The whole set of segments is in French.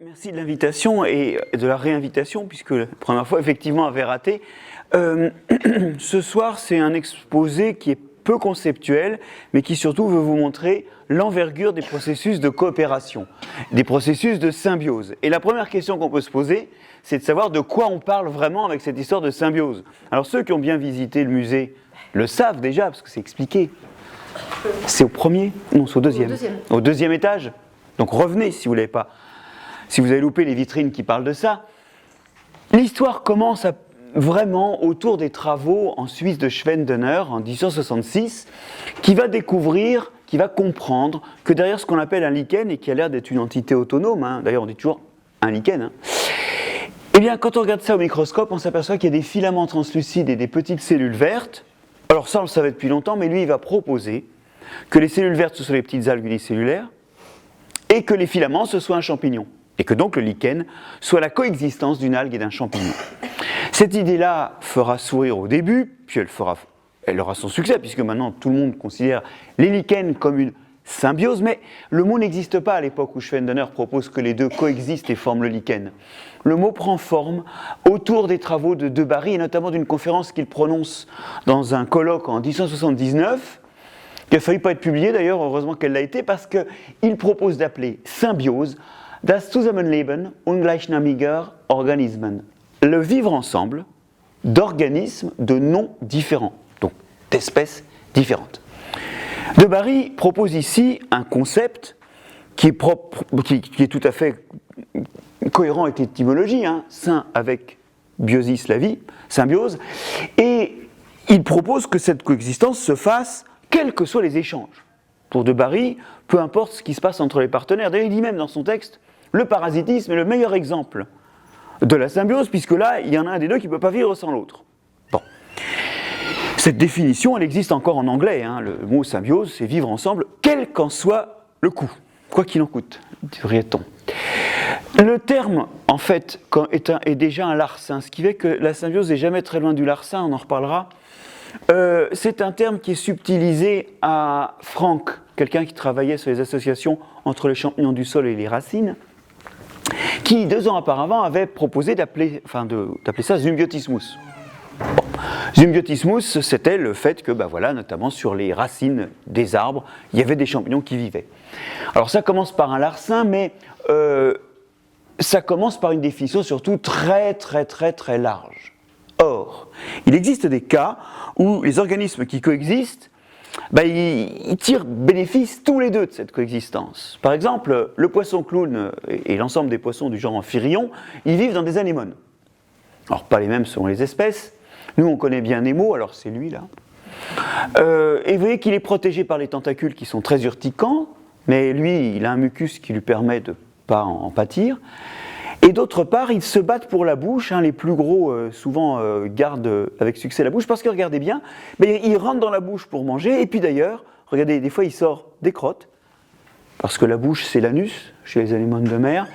Merci de l'invitation et de la réinvitation, puisque la première fois, effectivement, avait raté. Ce soir, c'est un exposé qui est peu conceptuel, mais qui surtout veut vous montrer l'envergure des processus de coopération, des processus de symbiose. Et la première question qu'on peut se poser, c'est de savoir de quoi on parle vraiment avec cette histoire de symbiose. Alors ceux qui ont bien visité le musée le savent déjà, parce que c'est expliqué. C'est au premier? Non, c'est au deuxième. Au deuxième étage. Donc revenez si vous ne l'avez pas. Si vous avez loupé les vitrines qui parlent de ça. L'histoire commence vraiment autour des travaux en Suisse de Schwendener en 1866, qui va découvrir, qui va comprendre que derrière ce qu'on appelle un lichen, et qui a l'air d'être une entité autonome, d'ailleurs on dit toujours un lichen, eh bien quand on regarde ça au microscope, on s'aperçoit qu'il y a des filaments translucides et des petites cellules vertes. Alors ça on le savait depuis longtemps, mais lui il va proposer que les cellules vertes ce sont les petites algues unicellulaires, et que les filaments ce soit un champignon. Et que donc le lichen soit la coexistence d'une algue et d'un champignon. Cette idée-là fera sourire au début, puis elle aura son succès, puisque maintenant tout le monde considère les lichens comme une symbiose, mais le mot n'existe pas à l'époque où Schwendener propose que les deux coexistent et forment le lichen. Le mot prend forme autour des travaux de De Bary, et notamment d'une conférence qu'il prononce dans un colloque en 1879, qui a failli pas être publié d'ailleurs, heureusement qu'elle l'a été, parce qu'il propose d'appeler symbiose das Zusammenleben ungleichnamiger Organismen, le vivre ensemble d'organismes de noms différents, donc d'espèces différentes. De Bary propose ici un concept qui est tout à fait cohérent avec l'étymologie, syn avec biosis, la vie, symbiose, et il propose que cette coexistence se fasse quels que soient les échanges. Pour De Bary, peu importe ce qui se passe entre les partenaires. D'ailleurs, il dit même dans son texte, le parasitisme est le meilleur exemple de la symbiose, puisque là, il y en a un des deux qui ne peut pas vivre sans l'autre. Bon. Cette définition, elle existe encore en anglais. Le mot symbiose, c'est vivre ensemble, quel qu'en soit le coût, quoi qu'il en coûte, dirait-on. Le terme, en fait, est déjà un larcin, ce qui fait que la symbiose n'est jamais très loin du larcin, on en reparlera. C'est un terme qui est subtilisé à Franck, quelqu'un qui travaillait sur les associations entre les champignons du sol et les racines, qui 2 ans auparavant avait proposé d'appeler ça symbiotismus. Bon. Symbiotismus, c'était le fait que, notamment sur les racines des arbres, il y avait des champignons qui vivaient. Alors ça commence par un larcin, mais ça commence par une définition surtout très très très très large. Or, il existe des cas où les organismes qui coexistent, ils tirent bénéfice tous les deux de cette coexistence. Par exemple, le poisson clown et l'ensemble des poissons du genre Amphirion, ils vivent dans des anémones. Alors, pas les mêmes selon les espèces. Nous, on connaît bien Nemo, alors c'est lui là. Et vous voyez qu'il est protégé par les tentacules qui sont très urticants, mais lui, il a un mucus qui lui permet de ne pas en pâtir. Et d'autre part, ils se battent pour la bouche. Les plus gros, souvent, gardent avec succès la bouche, parce que, regardez bien, ils rentrent dans la bouche pour manger, et puis d'ailleurs, regardez, des fois, il sort des crottes, parce que la bouche, c'est l'anus, chez les anémones de mer,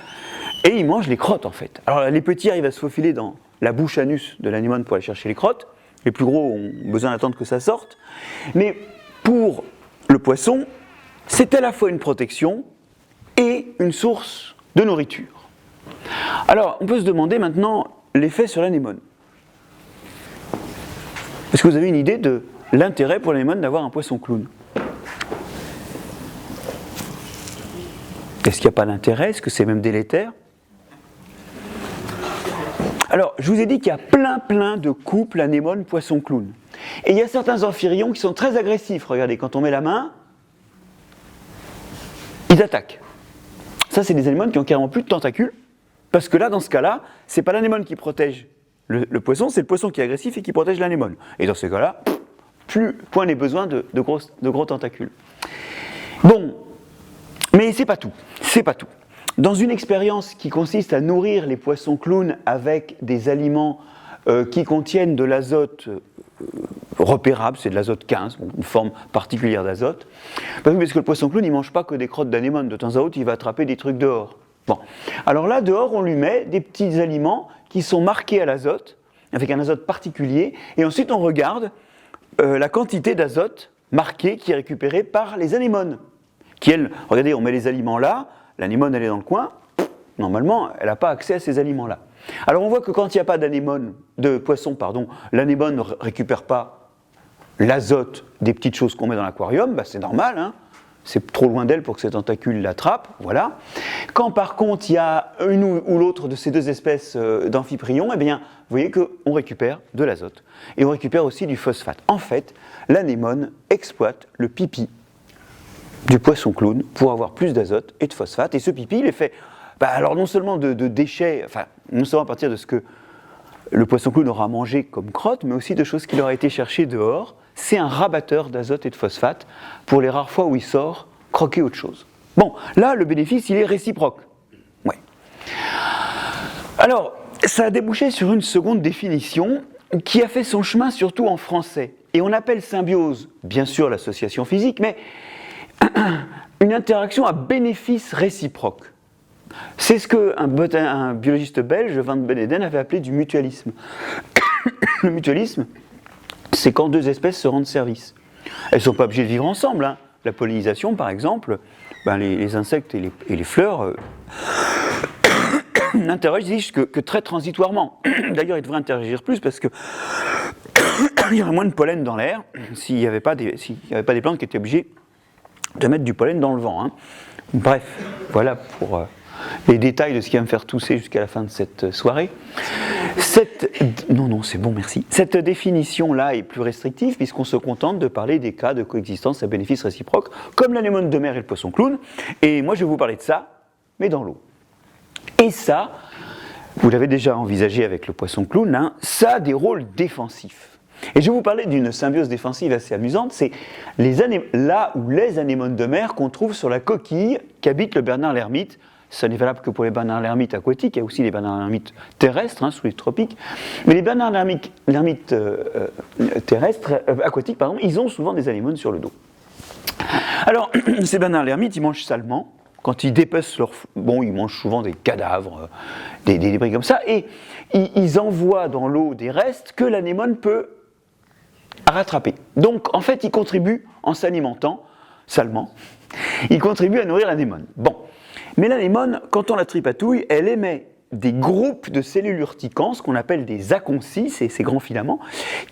et ils mangent les crottes, en fait. Alors, les petits arrivent à se faufiler dans la bouche-anus de l'anémone pour aller chercher les crottes. Les plus gros ont besoin d'attendre que ça sorte. Mais pour le poisson, c'est à la fois une protection et une source de nourriture. Alors, on peut se demander maintenant l'effet sur l'anémone. Est-ce que vous avez une idée de l'intérêt pour l'anémone d'avoir un poisson clown? Est-ce qu'il n'y a pas d'intérêt? Est-ce que c'est même délétère? Alors, je vous ai dit qu'il y a plein de couples anémone-poisson clown. Et il y a certains amphirions qui sont très agressifs. Regardez, quand on met la main, ils attaquent. Ça, c'est des anémones qui ont carrément plus de tentacules. Parce que là, dans ce cas-là, c'est pas l'anémone qui protège le poisson, c'est le poisson qui est agressif et qui protège l'anémone. Et dans ce cas-là, point n'est besoin de gros tentacules. Bon, mais c'est pas tout. Dans une expérience qui consiste à nourrir les poissons clowns avec des aliments qui contiennent de l'azote repérable, c'est de l'azote 15, une forme particulière d'azote, parce que le poisson clown, il ne mange pas que des crottes d'anémone, de temps à autre, il va attraper des trucs dehors. Bon, alors là, dehors, on lui met des petits aliments qui sont marqués à l'azote, avec un azote particulier, et ensuite on regarde la quantité d'azote marquée qui est récupérée par les anémones. Qui, elles, regardez, on met les aliments là, l'anémone elle est dans le coin, normalement, elle n'a pas accès à ces aliments-là. Alors on voit que quand il n'y a pas de poisson, l'anémone ne récupère pas l'azote des petites choses qu'on met dans l'aquarium, c'est normal, hein. C'est trop loin d'elle pour que ses tentacules l'attrapent, voilà. Quand par contre il y a une ou l'autre de ces deux espèces d'amphiprions, eh bien, vous voyez qu'on récupère de l'azote. Et on récupère aussi du phosphate. En fait, l'anémone exploite le pipi du poisson clown pour avoir plus d'azote et de phosphate. Et ce pipi, il est fait, alors non seulement de déchets, non seulement à partir de ce que le poisson clown aura mangé comme crotte, mais aussi de choses qu'il aura été chercher dehors. C'est un rabatteur d'azote et de phosphate pour les rares fois où il sort croquer autre chose. Bon, là, le bénéfice, il est réciproque. Ouais. Alors, ça a débouché sur une seconde définition qui a fait son chemin surtout en français. Et on appelle symbiose, bien sûr, l'association physique, mais une interaction à bénéfice réciproque. C'est ce qu'un biologiste belge, Van Beneden, avait appelé du mutualisme. Le mutualisme, c'est quand deux espèces se rendent service. Elles ne sont pas obligées de vivre ensemble, hein. La pollinisation, par exemple, les insectes et les fleurs n'interagissent que très transitoirement. D'ailleurs, ils devraient interagir plus parce que il y aurait moins de pollen dans l'air s'il n'y avait pas des plantes qui étaient obligées de mettre du pollen dans le vent, hein. Bref, voilà pour les détails de ce qui va me faire tousser jusqu'à la fin de cette soirée. Non, c'est bon, merci. Cette définition-là est plus restrictive puisqu'on se contente de parler des cas de coexistence à bénéfice réciproque, comme l'anémone de mer et le poisson clown. Et moi, je vais vous parler de ça, mais dans l'eau. Et ça, vous l'avez déjà envisagé avec le poisson clown, hein, ça a des rôles défensifs. Et je vais vous parler d'une symbiose défensive assez amusante, c'est les anémones de mer qu'on trouve sur la coquille qu'habite le Bernard l'ermite. Ça n'est valable que pour les bernards l'ermite aquatiques, il y a aussi les bernards l'ermite terrestres, hein, sous les tropiques. Mais les bernards l'ermite terrestres, aquatiques, ils ont souvent des anémones sur le dos. Alors, ces bernards l'ermite, ils mangent salement. Quand ils dépecent ils mangent souvent des cadavres, des débris comme ça, et ils envoient dans l'eau des restes que l'anémone peut rattraper. Donc, en fait, ils contribuent, en s'alimentant salement, ils contribuent à nourrir l'anémone. Bon. Mais l'anémone, quand on la tripatouille, elle émet des groupes de cellules urticants, ce qu'on appelle des aconcis, c'est ces grands filaments,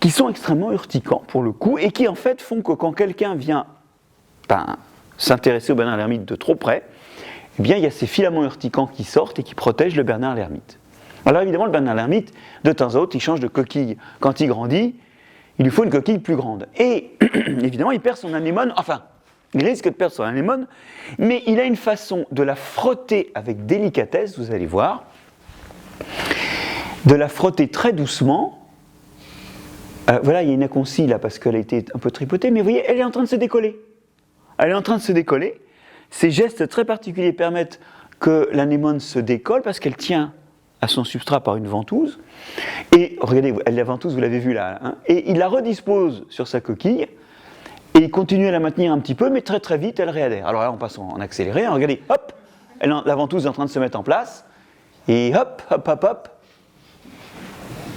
qui sont extrêmement urticants pour le coup, et qui en fait font que quand quelqu'un vient s'intéresser au Bernard l'ermite de trop près, eh bien il y a ces filaments urticants qui sortent et qui protègent le Bernard l'ermite. Alors évidemment, le Bernard l'ermite, de temps à autre, il change de coquille. Quand il grandit, il lui faut une coquille plus grande. Et évidemment, il perd son anémone, il risque de perdre son anémone, mais il a une façon de la frotter avec délicatesse, vous allez voir, de la frotter très doucement. Voilà, il y a une aconcie là parce qu'elle a été un peu tripotée, mais vous voyez, elle est en train de se décoller. Elle est en train de se décoller. Ces gestes très particuliers permettent que l'anémone se décolle parce qu'elle tient à son substrat par une ventouse. Et regardez, la ventouse, vous l'avez vue là, hein, et il la redispose sur sa coquille. Et il continue à la maintenir un petit peu, mais très très vite, elle réadhère. Alors là, on passe en accéléré. Hein, regardez, hop, la ventouse est en train de se mettre en place. Et hop. Vous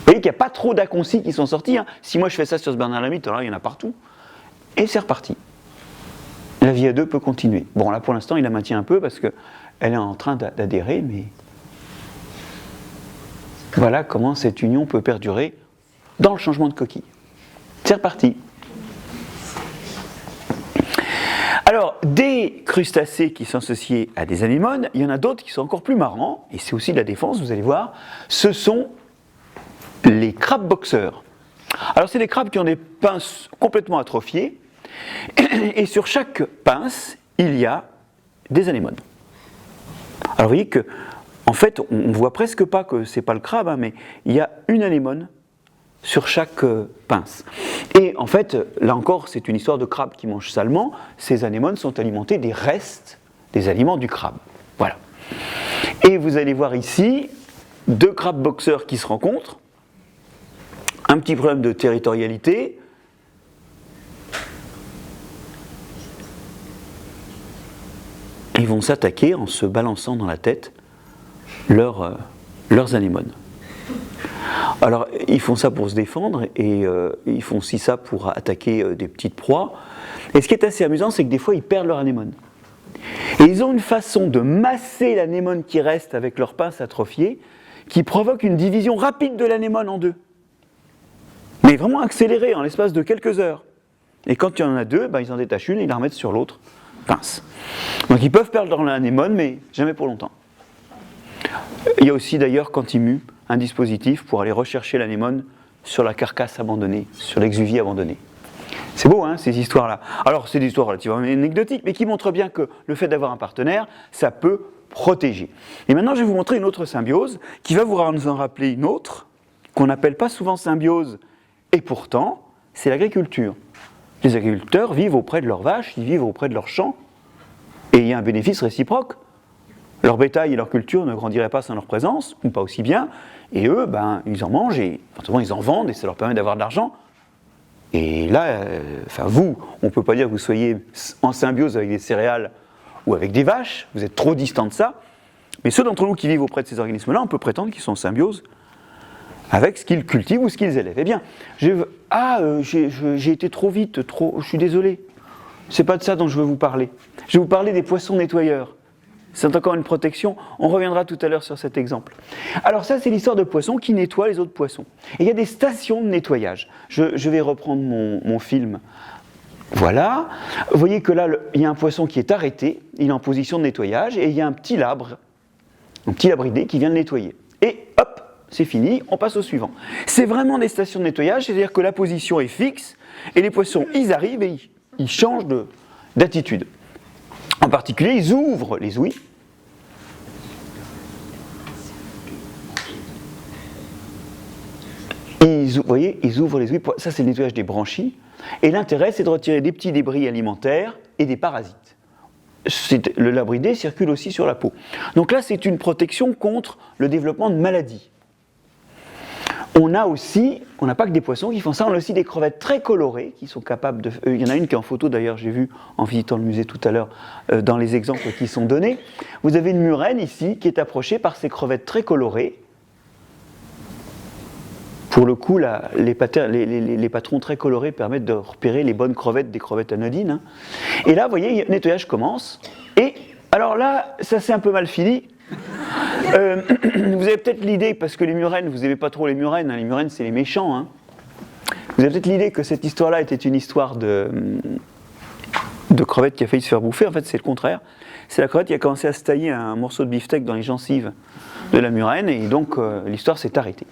voyez qu'il n'y a pas trop d'aconcis qui sont sortis. Hein. Si moi je fais ça sur ce Bernard l'ermite, alors il y en a partout. Et c'est reparti. La vie à deux peut continuer. Bon, là pour l'instant, il la maintient un peu parce qu'elle est en train d'adhérer, mais voilà comment cette union peut perdurer dans le changement de coquille. C'est reparti. Alors, des crustacés qui sont associés à des anémones, il y en a d'autres qui sont encore plus marrants, et c'est aussi de la défense, vous allez voir, ce sont les crabes boxeurs. Alors, c'est des crabes qui ont des pinces complètement atrophiées, et sur chaque pince, il y a des anémones. Alors, vous voyez que, en fait, on ne voit presque pas que ce n'est pas le crabe, hein, mais il y a une anémone sur chaque pince. Et en fait, là encore, c'est une histoire de crabe qui mange salement. Ces anémones sont alimentées des restes des aliments du crabe. Voilà. Et vous allez voir ici deux crabes boxeurs qui se rencontrent. Un petit problème de territorialité. Ils vont s'attaquer en se balançant dans la tête leurs anémones. Alors, ils font ça pour se défendre et ils font aussi ça pour attaquer des petites proies. Et ce qui est assez amusant, c'est que des fois, ils perdent leur anémone. Et ils ont une façon de masser l'anémone qui reste avec leur pince atrophiée qui provoque une division rapide de l'anémone en deux. Mais vraiment accélérée en l'espace de quelques heures. Et quand il y en a deux, ils en détachent une et ils la remettent sur l'autre pince. Donc ils peuvent perdre l'anémone, mais jamais pour longtemps. Il y a aussi d'ailleurs, quand ils muent, un dispositif pour aller rechercher l'anémone sur la carcasse abandonnée, sur l'exuvie abandonnée. C'est beau, hein, ces histoires-là. Alors, c'est des histoires relativement anecdotiques, mais qui montrent bien que le fait d'avoir un partenaire, ça peut protéger. Et maintenant, je vais vous montrer une autre symbiose, qui va vous en rappeler une autre, qu'on n'appelle pas souvent symbiose, et pourtant, c'est l'agriculture. Les agriculteurs vivent auprès de leurs vaches, ils vivent auprès de leurs champs, et il y a un bénéfice réciproque. Leur bétail et leur culture ne grandiraient pas sans leur présence, ou pas aussi bien, et eux, ils en mangent, et forcément, ils en vendent, et ça leur permet d'avoir de l'argent. Et là, vous, on ne peut pas dire que vous soyez en symbiose avec des céréales ou avec des vaches, vous êtes trop distant de ça, mais ceux d'entre nous qui vivent auprès de ces organismes-là, on peut prétendre qu'ils sont en symbiose avec ce qu'ils cultivent ou ce qu'ils élèvent. Eh bien, j'ai été trop vite, je suis désolé, c'est pas de ça dont je veux vous parler. Je vais vous parler des poissons nettoyeurs. C'est encore une protection, on reviendra tout à l'heure sur cet exemple. Alors ça, c'est l'histoire de poissons qui nettoient les autres poissons. Et il y a des stations de nettoyage. Je vais reprendre mon film. Voilà. Vous voyez que là, il y a un poisson qui est arrêté, il est en position de nettoyage, et il y a un petit labridé qui vient le nettoyer. Et hop, c'est fini, on passe au suivant. C'est vraiment des stations de nettoyage, c'est-à-dire que la position est fixe, et les poissons, ils arrivent et ils changent d'attitude. En particulier, ils ouvrent les ouïes. Vous voyez, ils ouvrent les ouïes. Ça, c'est le nettoyage des branchies. Et l'intérêt, c'est de retirer des petits débris alimentaires et des parasites. Le labridé circule aussi sur la peau. Donc là, c'est une protection contre le développement de maladies. On n'a pas que des poissons qui font ça, on a aussi des crevettes très colorées qui sont capables de... il y en a une qui est en photo d'ailleurs, j'ai vu en visitant le musée tout à l'heure, dans les exemples qui sont donnés. Vous avez une murène ici qui est approchée par ces crevettes très colorées. Pour le coup, les patrons très colorés permettent de repérer les bonnes crevettes des crevettes anodines. Hein. Et là, vous voyez, le nettoyage commence. Et alors là, ça c'est un peu mal fini. Vous avez peut-être l'idée, parce que les murènes, vous n'aimez pas trop les murènes, hein, les murènes c'est les méchants, hein. Vous avez peut-être l'idée que cette histoire-là était une histoire de crevette qui a failli se faire bouffer. En fait, c'est le contraire. C'est la crevette qui a commencé à se tailler un morceau de beefsteak dans les gencives de la murène, et donc l'histoire s'est arrêtée.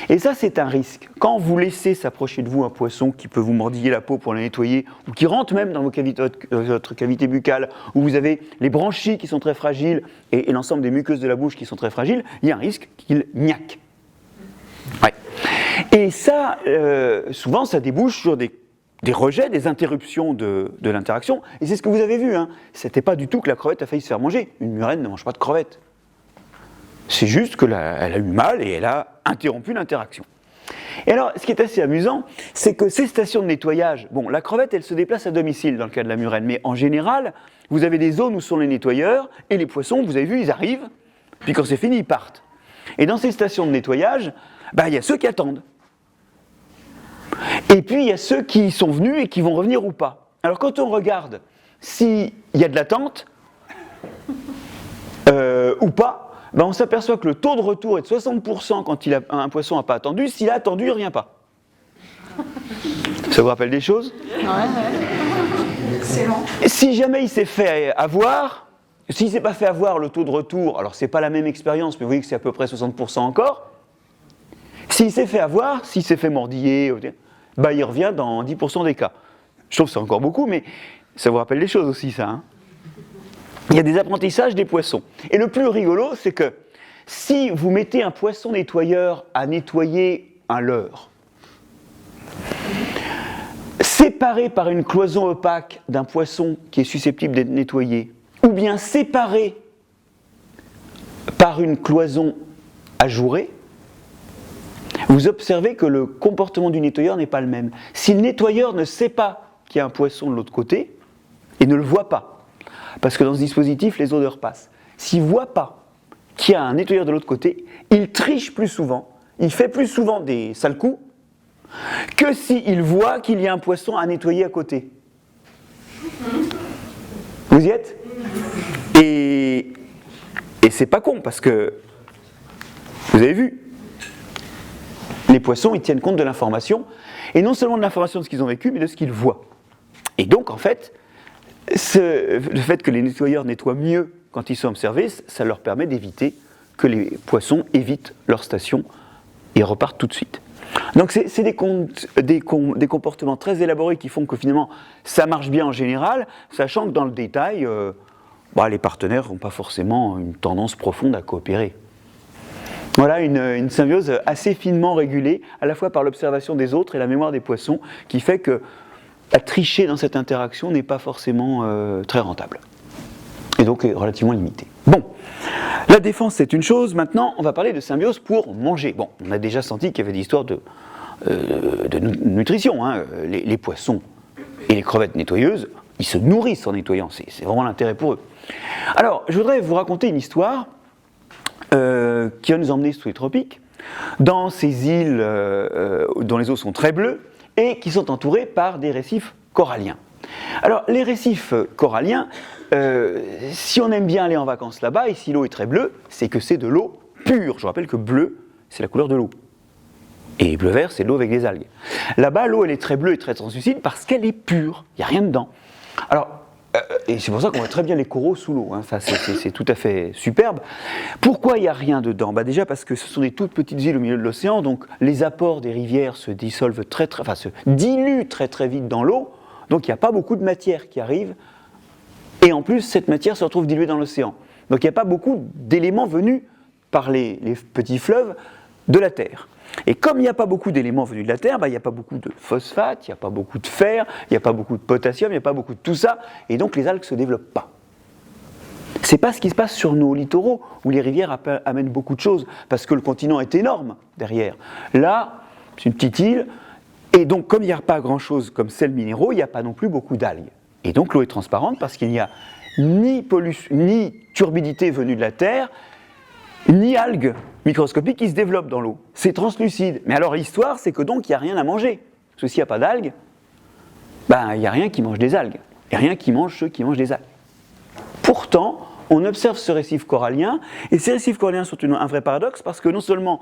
Et ça, c'est un risque. Quand vous laissez s'approcher de vous un poisson qui peut vous mordiller la peau pour la nettoyer, ou qui rentre même dans votre cavité buccale, où vous avez les branchies qui sont très fragiles, et l'ensemble des muqueuses de la bouche qui sont très fragiles, il y a un risque qu'il gnaque. Ouais. Et ça, souvent, ça débouche sur des rejets, des interruptions de l'interaction. Et c'est ce que vous avez vu. Hein. C'était pas du tout que la crevette a failli se faire manger. Une murène ne mange pas de crevette. C'est juste qu'elle a eu mal et elle a interrompu l'interaction. Et alors, ce qui est assez amusant, c'est que ces stations de nettoyage, la crevette, elle se déplace à domicile dans le cas de la murène, mais en général, vous avez des zones où sont les nettoyeurs, et les poissons, vous avez vu, ils arrivent, puis quand c'est fini, ils partent. Et dans ces stations de nettoyage, il y a ceux qui attendent. Et puis, il y a ceux qui sont venus et qui vont revenir ou pas. Alors, quand on regarde s'il y a de l'attente, ou pas, on s'aperçoit que le taux de retour est de 60% quand un poisson n'a pas attendu. S'il a attendu, il ne revient pas. Ça vous rappelle des choses ? Ouais. Excellent. Si jamais il s'est fait avoir, s'il ne s'est pas fait avoir, le taux de retour, alors c'est pas la même expérience, mais vous voyez que c'est à peu près 60% encore. S'il s'est fait avoir, s'il s'est fait mordiller, il revient dans 10% des cas. Je trouve que c'est encore beaucoup, mais ça vous rappelle des choses aussi, ça. Hein ? Il y a des apprentissages des poissons. Et le plus rigolo, c'est que si vous mettez un poisson nettoyeur à nettoyer un leurre, séparé par une cloison opaque d'un poisson qui est susceptible d'être nettoyé, ou bien séparé par une cloison ajourée, vous observez que le comportement du nettoyeur n'est pas le même. Si le nettoyeur ne sait pas qu'il y a un poisson de l'autre côté, et ne le voit pas, parce que dans ce dispositif, les odeurs passent. S'il ne voit pas qu'il y a un nettoyeur de l'autre côté, il triche plus souvent, il fait plus souvent des sales coups, que s'il voit qu'il y a un poisson à nettoyer à côté. Vous y êtes ? Et c'est pas con, parce que, vous avez vu, les poissons, ils tiennent compte de l'information, et non seulement de l'information de ce qu'ils ont vécu, mais de ce qu'ils voient. Et donc, en fait, le fait que les nettoyeurs nettoient mieux quand ils sont observés, ça leur permet d'éviter que les poissons évitent leur station et repartent tout de suite. Donc c'est des comportements très élaborés qui font que finalement ça marche bien en général, sachant que dans le détail, les partenaires n'ont pas forcément une tendance profonde à coopérer. Voilà une symbiose assez finement régulée, à la fois par l'observation des autres et la mémoire des poissons, qui fait que la tricher dans cette interaction n'est pas forcément très rentable. Et donc est relativement limitée. Bon, la défense c'est une chose, maintenant on va parler de symbiose pour manger. Bon, on a déjà senti qu'il y avait des histoires de nutrition, hein. Les poissons et les crevettes nettoyeuses, ils se nourrissent en nettoyant, c'est vraiment l'intérêt pour eux. Alors, je voudrais vous raconter une histoire qui va nous emmener sous les tropiques, dans ces îles dont les eaux sont très bleues et qui sont entourées par des récifs coralliens. Alors, les récifs coralliens, si on aime bien aller en vacances là-bas, et si l'eau est très bleue, c'est que c'est de l'eau pure. Je vous rappelle que bleu, c'est la couleur de l'eau. Et bleu-vert, c'est de l'eau avec des algues. Là-bas, l'eau, elle est très bleue et très translucide parce qu'elle est pure. Il n'y a rien dedans. Alors, et c'est pour ça qu'on voit très bien les coraux sous l'eau. Hein. Enfin, c'est tout à fait superbe. Pourquoi il n'y a rien dedans ? Déjà parce que ce sont des toutes petites îles au milieu de l'océan, donc les apports des rivières se dissolvent se diluent très très vite dans l'eau. Donc il n'y a pas beaucoup de matière qui arrive. Et en plus, cette matière se retrouve diluée dans l'océan. Donc il n'y a pas beaucoup d'éléments venus par les petits fleuves de la Terre. Et comme il n'y a pas beaucoup d'éléments venus de la Terre, il n'y a pas beaucoup de phosphate, il n'y a pas beaucoup de fer, il n'y a pas beaucoup de potassium, il n'y a pas beaucoup de tout ça, et donc les algues ne se développent pas. Ce n'est pas ce qui se passe sur nos littoraux, où les rivières amènent beaucoup de choses, parce que le continent est énorme derrière. Là, c'est une petite île, et donc comme il n'y a pas grand-chose comme sels minéraux, il n'y a pas non plus beaucoup d'algues. Et donc l'eau est transparente parce qu'il n'y a ni turbidité venue de la Terre, ni algues microscopiques qui se développent dans l'eau. C'est translucide. Mais alors l'histoire, c'est que donc il n'y a rien à manger. Parce que s'il n'y a pas d'algues, il n'y a rien qui mange des algues. Et rien qui mange ceux qui mangent des algues. Pourtant, on observe ce récif corallien, et ces récifs coralliens sont un vrai paradoxe, parce que non seulement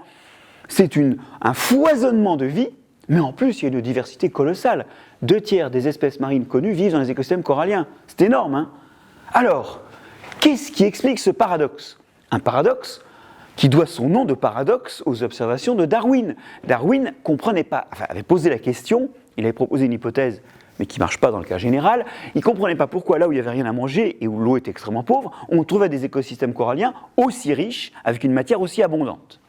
c'est un foisonnement de vie, mais en plus il y a une diversité colossale. 2/3 des espèces marines connues vivent dans les écosystèmes coralliens. C'est énorme, hein ? Alors, qu'est-ce qui explique ce paradoxe ? Un paradoxe qui doit son nom de paradoxe aux observations de Darwin. Darwin avait posé la question, il avait proposé une hypothèse, mais qui ne marche pas dans le cas général. Il ne comprenait pas pourquoi, là où il n'y avait rien à manger et où l'eau était extrêmement pauvre, on trouvait des écosystèmes coralliens aussi riches, avec une matière aussi abondante.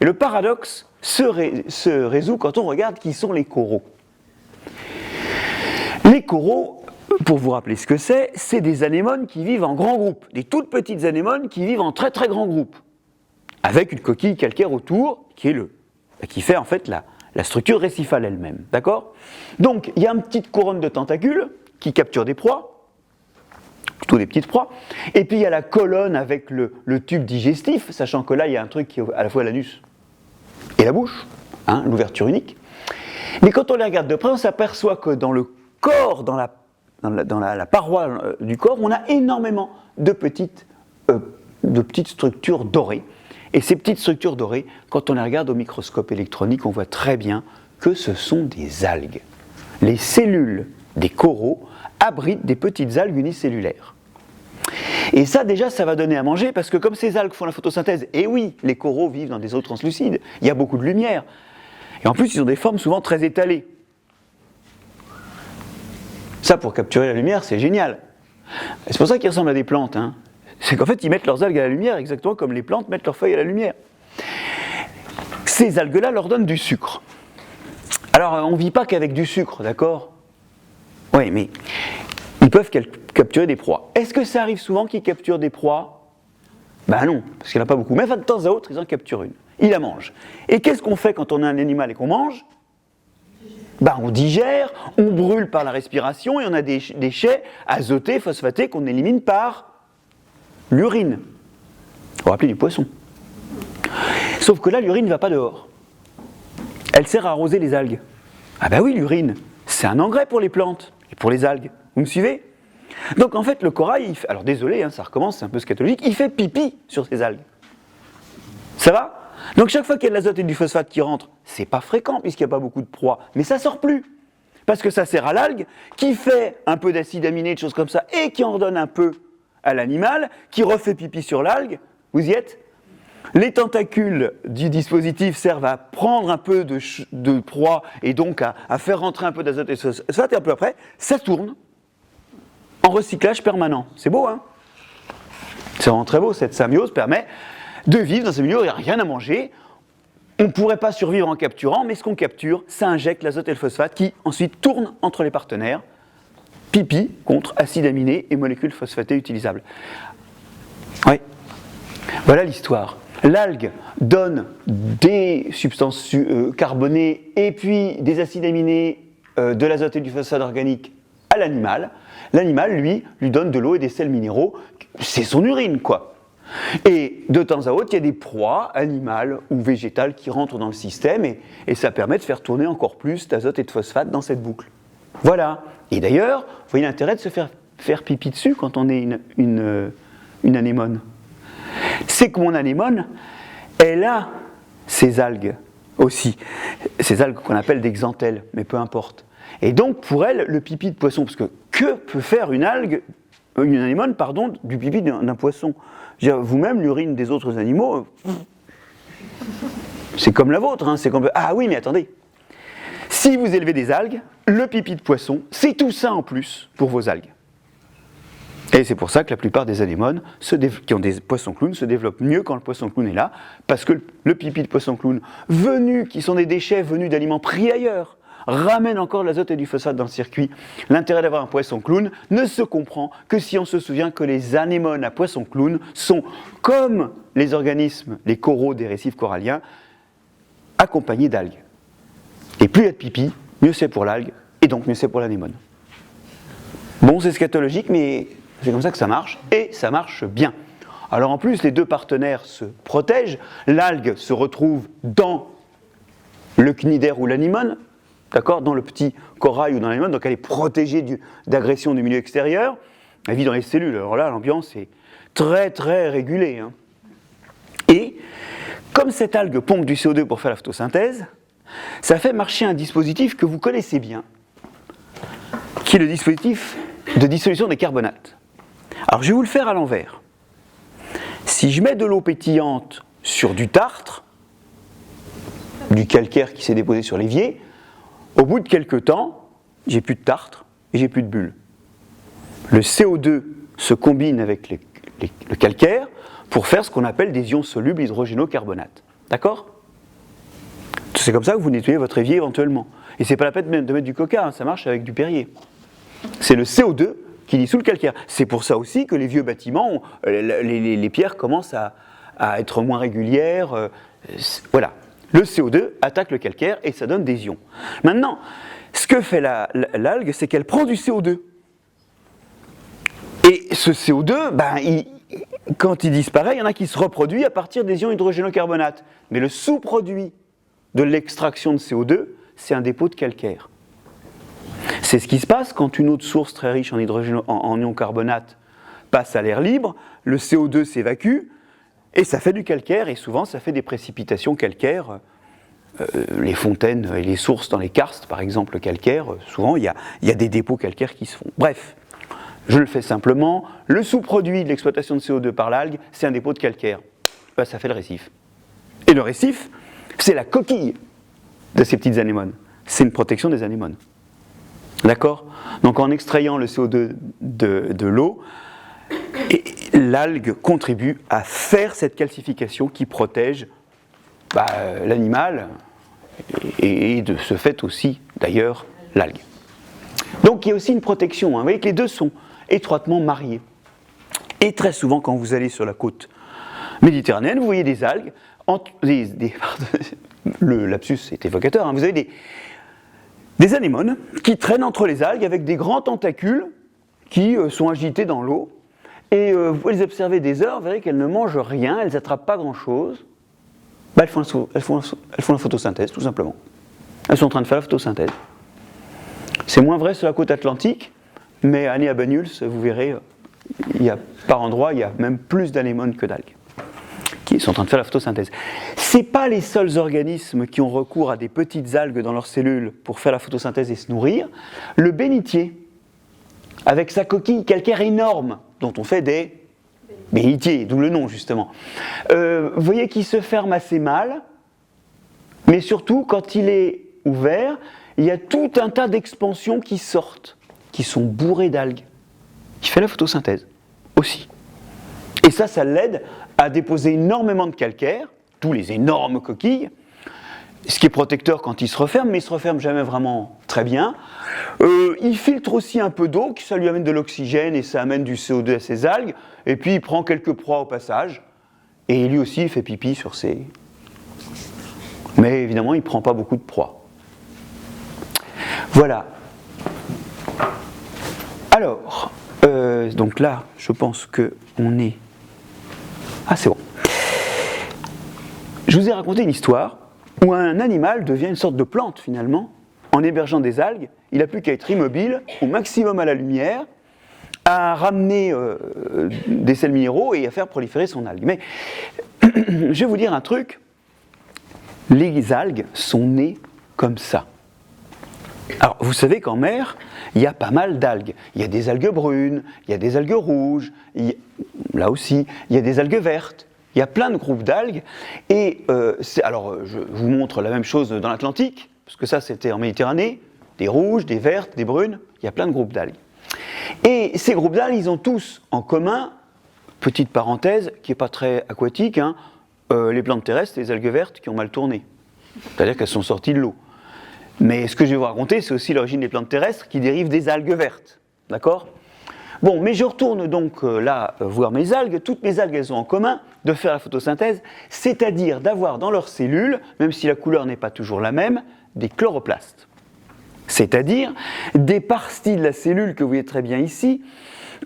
Et le paradoxe se résout quand on regarde qui sont les coraux. Les coraux, pour vous rappeler ce que c'est des anémones qui vivent en grands groupes, des toutes petites anémones qui vivent en très très grands groupes, avec une coquille calcaire autour qui fait en fait la structure récifale elle-même, d'accord ? Donc il y a une petite couronne de tentacules qui capture des proies, plutôt des petites proies, et puis il y a la colonne avec le tube digestif, sachant que là il y a un truc qui est à la fois l'anus et la bouche, hein, l'ouverture unique. Mais quand on les regarde de près, on s'aperçoit que dans le corps, dans la paroi du corps, on a énormément de petites structures dorées. Et ces petites structures dorées, quand on les regarde au microscope électronique, on voit très bien que ce sont des algues. Les cellules des coraux abritent des petites algues unicellulaires. Et ça, déjà, ça va donner à manger, parce que comme ces algues font la photosynthèse, et oui, les coraux vivent dans des eaux translucides, il y a beaucoup de lumière. Et en plus, ils ont des formes souvent très étalées. Ça, pour capturer la lumière, c'est génial. C'est pour ça qu'ils ressemblent à des plantes, hein. C'est qu'en fait, ils mettent leurs algues à la lumière, exactement comme les plantes mettent leurs feuilles à la lumière. Ces algues-là leur donnent du sucre. Alors, on ne vit pas qu'avec du sucre, d'accord ? Oui, mais ils peuvent capturer des proies. Est-ce que ça arrive souvent qu'ils capturent des proies ? Non, parce qu'il n'y en a pas beaucoup. Mais de temps à autre, ils en capturent une. Ils la mangent. Et qu'est-ce qu'on fait quand on a un animal et qu'on mange ? On digère, on brûle par la respiration, et on a des déchets azotés, phosphatés, qu'on élimine par l'urine. Vous vous rappelez du poisson. Sauf que là, l'urine ne va pas dehors. Elle sert à arroser les algues. Ah oui, l'urine, c'est un engrais pour les plantes et pour les algues. Vous me suivez ? Donc en fait, le corail, alors désolé, hein, ça recommence, c'est un peu scatologique, il fait pipi sur ces algues. Ça va? Donc chaque fois qu'il y a de l'azote et du phosphate qui rentrent, c'est pas fréquent puisqu'il n'y a pas beaucoup de proie, mais ça sort plus. Parce que ça sert à l'algue, qui fait un peu d'acide aminé, de choses comme ça, et qui en redonne un peu à l'animal, qui refait pipi sur l'algue. Vous y êtes? Les tentacules du dispositif servent à prendre un peu de proie et donc à faire rentrer un peu d'azote et de phosphate, et un peu après, ça tourne en recyclage permanent. C'est beau, hein? C'est vraiment très beau, cette symbiose permet de vivre dans un milieu où il n'y a rien à manger. On ne pourrait pas survivre en capturant, mais ce qu'on capture, ça injecte l'azote et le phosphate qui ensuite tournent entre les partenaires. Pipi contre acide aminé et molécules phosphatées utilisables. Oui, voilà l'histoire. L'algue donne des substances carbonées et puis des acides aminés, de l'azote et du phosphate organique à l'animal. L'animal, lui donne de l'eau et des sels minéraux. C'est son urine, quoi. Et de temps à autre, il y a des proies animales ou végétales qui rentrent dans le système et ça permet de faire tourner encore plus d'azote et de phosphate dans cette boucle. Voilà. Et d'ailleurs, vous voyez l'intérêt de se faire pipi dessus quand on est une anémone. C'est que mon anémone, elle a ces algues aussi. Ces algues qu'on appelle des xanthelles, mais peu importe. Et donc, pour elle, le pipi de poisson, parce que peut faire une anémone, du pipi d'un poisson? Vous-même, l'urine des autres animaux, c'est comme la vôtre. Hein, c'est comme... Ah oui, mais attendez. Si vous élevez des algues, le pipi de poisson, c'est tout ça en plus pour vos algues. Et c'est pour ça que la plupart des anémones qui ont des poissons clowns se développent mieux quand le poisson clown est là, parce que le pipi de poisson clown, qui sont des déchets venus d'aliments pris ailleurs, ramène encore de l'azote et du phosphate dans le circuit. L'intérêt d'avoir un poisson clown ne se comprend que si on se souvient que les anémones à poisson clown sont, comme les organismes, les coraux des récifs coralliens, accompagnés d'algues. Et plus il y a de pipi, mieux c'est pour l'algue, et donc mieux c'est pour l'anémone. Bon, c'est scatologique, mais c'est comme ça que ça marche, et ça marche bien. Alors en plus, les deux partenaires se protègent, l'algue se retrouve dans le cnidaire ou l'anémone, d'accord, dans le petit corail ou dans l'anémone, donc elle est protégée d'agression du milieu extérieur. Elle vit dans les cellules, alors là l'ambiance est très très régulée. Hein. Et comme cette algue pompe du CO2 pour faire la photosynthèse, ça fait marcher un dispositif que vous connaissez bien, qui est le dispositif de dissolution des carbonates. Alors je vais vous le faire à l'envers. Si je mets de l'eau pétillante sur du tartre, du calcaire qui s'est déposé sur l'évier, au bout de quelques temps, j'ai plus de tartre et j'ai plus de bulles. Le CO2 se combine avec le calcaire pour faire ce qu'on appelle des ions solubles hydrogénocarbonates. D'accord ? C'est comme ça que vous nettoyez votre évier éventuellement. Et c'est pas la peine de mettre du coca, hein, ça marche avec du Perrier. C'est le CO2 qui dissout le calcaire. C'est pour ça aussi que les vieux bâtiments, les pierres commencent à être moins régulières. Voilà. Le CO2 attaque le calcaire et ça donne des ions. Maintenant, ce que fait l'algue, c'est qu'elle prend du CO2. Et ce CO2, quand il disparaît, il y en a qui se reproduit à partir des ions hydrogénocarbonates. Mais le sous-produit de l'extraction de CO2, c'est un dépôt de calcaire. C'est ce qui se passe quand une autre source très riche en ions carbonate passe à l'air libre, le CO2 s'évacue, et ça fait du calcaire, et souvent ça fait des précipitations calcaires. Les fontaines et les sources dans les karstes, par exemple, calcaires, souvent il y a des dépôts calcaires qui se font. Bref, je le fais simplement, le sous-produit de l'exploitation de CO2 par l'algue, c'est un dépôt de calcaire. Ça fait le récif. Et le récif, c'est la coquille de ces petites anémones. C'est une protection des anémones. D'accord ? Donc en extrayant le CO2 de l'eau, l'algue contribue à faire cette calcification qui protège l'animal et de ce fait aussi, d'ailleurs, l'algue. Donc il y a aussi une protection. Vous voyez que les deux sont étroitement mariés. Et très souvent, quand vous allez sur la côte méditerranéenne, vous voyez des algues, le lapsus est évocateur, hein, vous avez des anémones qui traînent entre les algues avec des grands tentacules qui sont agités dans l'eau. Et vous pouvez les observer des heures, vous verrez qu'elles ne mangent rien, elles n'attrapent pas grand-chose. Elles font la photosynthèse, tout simplement. Elles sont en train de faire la photosynthèse. C'est moins vrai sur la côte atlantique, mais allez à Banyuls, vous verrez, par endroits, il y a même plus d'anémones que d'algues qui sont en train de faire la photosynthèse. Ce n'est pas les seuls organismes qui ont recours à des petites algues dans leurs cellules pour faire la photosynthèse et se nourrir. Le bénitier, avec sa coquille calcaire énorme, dont on fait des bénitiers, d'où le nom justement, vous voyez qu'il se ferme assez mal, mais surtout quand il est ouvert, il y a tout un tas d'expansions qui sortent, qui sont bourrées d'algues, qui fait la photosynthèse aussi. Et ça l'aide à déposer énormément de calcaire, tous les énormes coquilles, ce qui est protecteur quand il se referme, mais il ne se referme jamais vraiment très bien. Il filtre aussi un peu d'eau, ça lui amène de l'oxygène et ça amène du CO2 à ses algues, et puis il prend quelques proies au passage, et lui aussi il fait pipi sur ses... Mais évidemment il ne prend pas beaucoup de proies. Voilà. Alors, donc là, je pense qu'on est... Ah, c'est bon. Je vous ai raconté une histoire où un animal devient une sorte de plante, finalement, en hébergeant des algues. Il n'a plus qu'à être immobile, au maximum à la lumière, à ramener des sels minéraux et à faire proliférer son algue. Mais je vais vous dire un truc, les algues sont nées comme ça. Alors, vous savez qu'en mer, il y a pas mal d'algues. Il y a des algues brunes, il y a des algues rouges, là aussi, il y a des algues vertes. Il y a plein de groupes d'algues. Et alors, je vous montre la même chose dans l'Atlantique, parce que ça, c'était en Méditerranée, des rouges, des vertes, des brunes. Il y a plein de groupes d'algues. Et ces groupes d'algues, ils ont tous en commun, petite parenthèse, qui n'est pas très aquatique, hein, les plantes terrestres, les algues vertes qui ont mal tourné. C'est-à-dire qu'elles sont sorties de l'eau. Mais ce que je vais vous raconter, c'est aussi l'origine des plantes terrestres qui dérivent des algues vertes. D'accord ? Bon, mais je retourne donc là voir mes algues. Toutes mes algues, elles ont en commun de faire la photosynthèse, c'est-à-dire d'avoir dans leurs cellules, même si la couleur n'est pas toujours la même, des chloroplastes. C'est-à-dire des parties de la cellule que vous voyez très bien ici,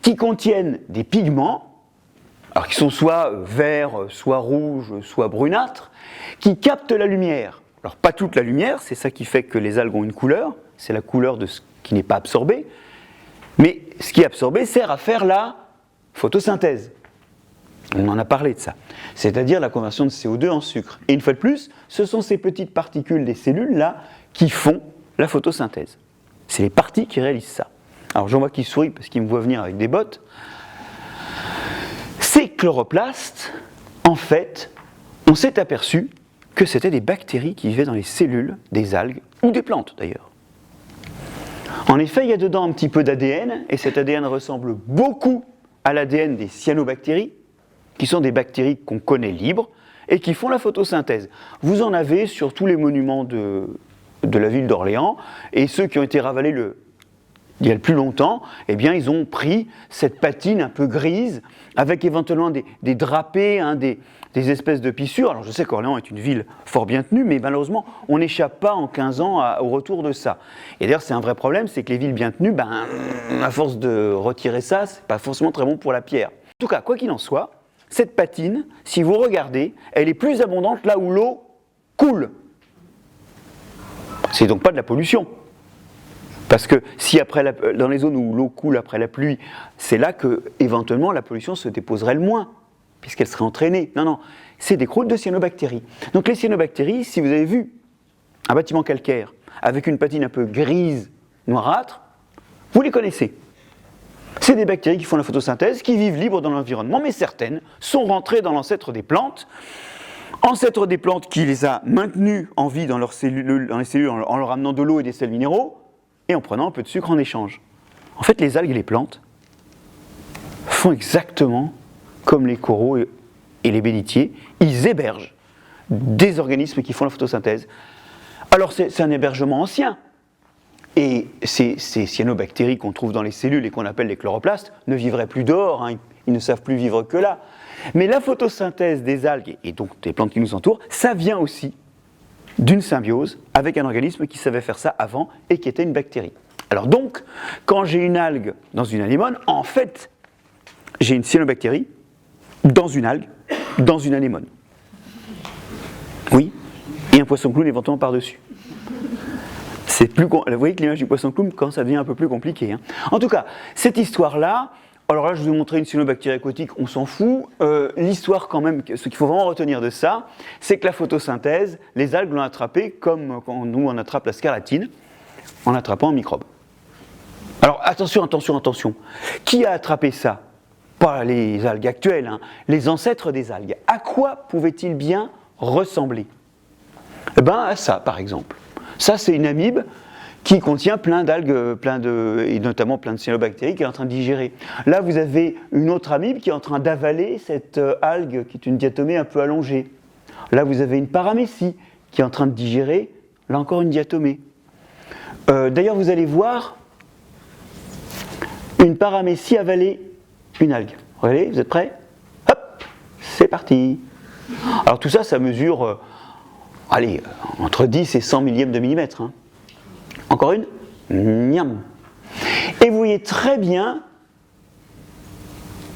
qui contiennent des pigments, alors qui sont soit verts, soit rouges, soit brunâtres, qui captent la lumière. Alors pas toute la lumière, c'est ça qui fait que les algues ont une couleur, c'est la couleur de ce qui n'est pas absorbé, mais ce qui est absorbé sert à faire la photosynthèse. On en a parlé de ça, c'est-à-dire la conversion de CO2 en sucre. Et une fois de plus, ce sont ces petites particules des cellules là qui font la photosynthèse. C'est les parties qui réalisent ça. Alors j'en vois qui sourit parce qu'il me voit venir avec des bottes. Ces chloroplastes, en fait, on s'est aperçu que c'était des bactéries qui vivaient dans les cellules des algues, ou des plantes d'ailleurs. En effet, il y a dedans un petit peu d'ADN, et cet ADN ressemble beaucoup à l'ADN des cyanobactéries, qui sont des bactéries qu'on connaît libres, et qui font la photosynthèse. Vous en avez sur tous les monuments de la ville d'Orléans, et ceux qui ont été ravalés il y a le plus longtemps, eh bien ils ont pris cette patine un peu grise, avec éventuellement des drapés, hein, des espèces de pissures. Alors je sais qu'Orléans est une ville fort bien tenue, mais malheureusement on n'échappe pas en 15 ans au retour de ça. Et d'ailleurs c'est un vrai problème, c'est que les villes bien tenues, à force de retirer ça, c'est pas forcément très bon pour la pierre. En tout cas, quoi qu'il en soit, cette patine, si vous regardez, elle est plus abondante là où l'eau coule. C'est donc pas de la pollution. Parce que si dans les zones où l'eau coule après la pluie, c'est là que éventuellement la pollution se déposerait le moins, puisqu'elle serait entraînée. Non, c'est des croûtes de cyanobactéries. Donc les cyanobactéries, si vous avez vu un bâtiment calcaire avec une patine un peu grise, noirâtre, vous les connaissez. C'est des bactéries qui font la photosynthèse, qui vivent libres dans l'environnement, mais certaines sont rentrées dans l'ancêtre des plantes. Ancêtre des plantes qui les a maintenues en vie dans les cellules en leur amenant de l'eau et des sels minéraux, et en prenant un peu de sucre en échange. En fait, les algues et les plantes font exactement comme les coraux et les bénitiers. Ils hébergent des organismes qui font la photosynthèse. Alors, c'est un hébergement ancien. Et ces cyanobactéries qu'on trouve dans les cellules et qu'on appelle les chloroplastes ne vivraient plus dehors, hein, ils ne savent plus vivre que là. Mais la photosynthèse des algues, et donc des plantes qui nous entourent, ça vient aussi d'une symbiose avec un organisme qui savait faire ça avant et qui était une bactérie. Alors donc, quand j'ai une algue dans une anémone, en fait, j'ai une cyanobactérie dans une algue, dans une anémone. Oui, et un poisson clown éventuellement par-dessus. Vous voyez que l'image du poisson clown, quand ça devient un peu plus compliqué. Hein. En tout cas, cette histoire-là, alors là, je vous ai montré une cyanobactérie aquatique, on s'en fout. L'histoire, quand même, ce qu'il faut vraiment retenir de ça, c'est que la photosynthèse, les algues l'ont attrapé comme quand nous on attrape la scarlatine, en attrapant un microbe. Alors attention. Qui a attrapé ça? Pas les algues actuelles, hein, les ancêtres des algues. À quoi pouvaient-ils bien ressembler? Eh bien, à ça, par exemple. Ça, c'est une amibe qui contient plein d'algues, et notamment plein de cyanobactéries qui est en train de digérer. Là, vous avez une autre amibe qui est en train d'avaler cette algue qui est une diatomée un peu allongée. Là, vous avez une paramécie qui est en train de digérer, là encore une diatomée. D'ailleurs, vous allez voir une paramécie avaler une algue. Regardez, vous êtes prêts? Hop, c'est parti. Alors tout ça, ça mesure, entre 10 et 100 millièmes de millimètre. Hein. Encore une? Miam. Et vous voyez très bien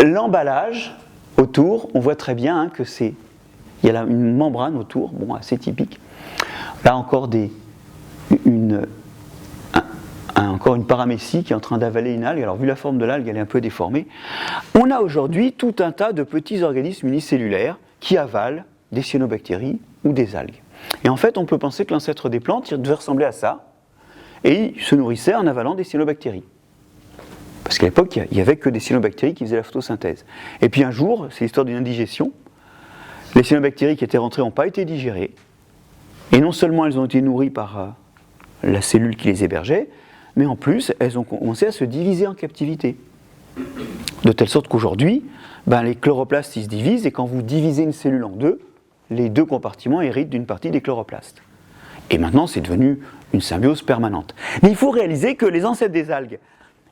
l'emballage autour. On voit très bien hein, que il y a là une membrane autour, bon, assez typique. Là encore encore une paramécie qui est en train d'avaler une algue. Alors vu la forme de l'algue, elle est un peu déformée. On a aujourd'hui tout un tas de petits organismes unicellulaires qui avalent des cyanobactéries ou des algues. Et en fait, on peut penser que l'ancêtre des plantes, il devait ressembler à ça, et il se nourrissait en avalant des cyanobactéries. Parce qu'à l'époque, il n'y avait que des cyanobactéries qui faisaient la photosynthèse. Et puis un jour, c'est l'histoire d'une indigestion, les cyanobactéries qui étaient rentrées n'ont pas été digérées, et non seulement elles ont été nourries par la cellule qui les hébergeait, mais en plus, elles ont commencé à se diviser en captivité. De telle sorte qu'aujourd'hui, les chloroplastes ils se divisent, et quand vous divisez une cellule en deux, les deux compartiments héritent d'une partie des chloroplastes. Et maintenant, c'est devenu une symbiose permanente. Mais il faut réaliser que les ancêtres des algues,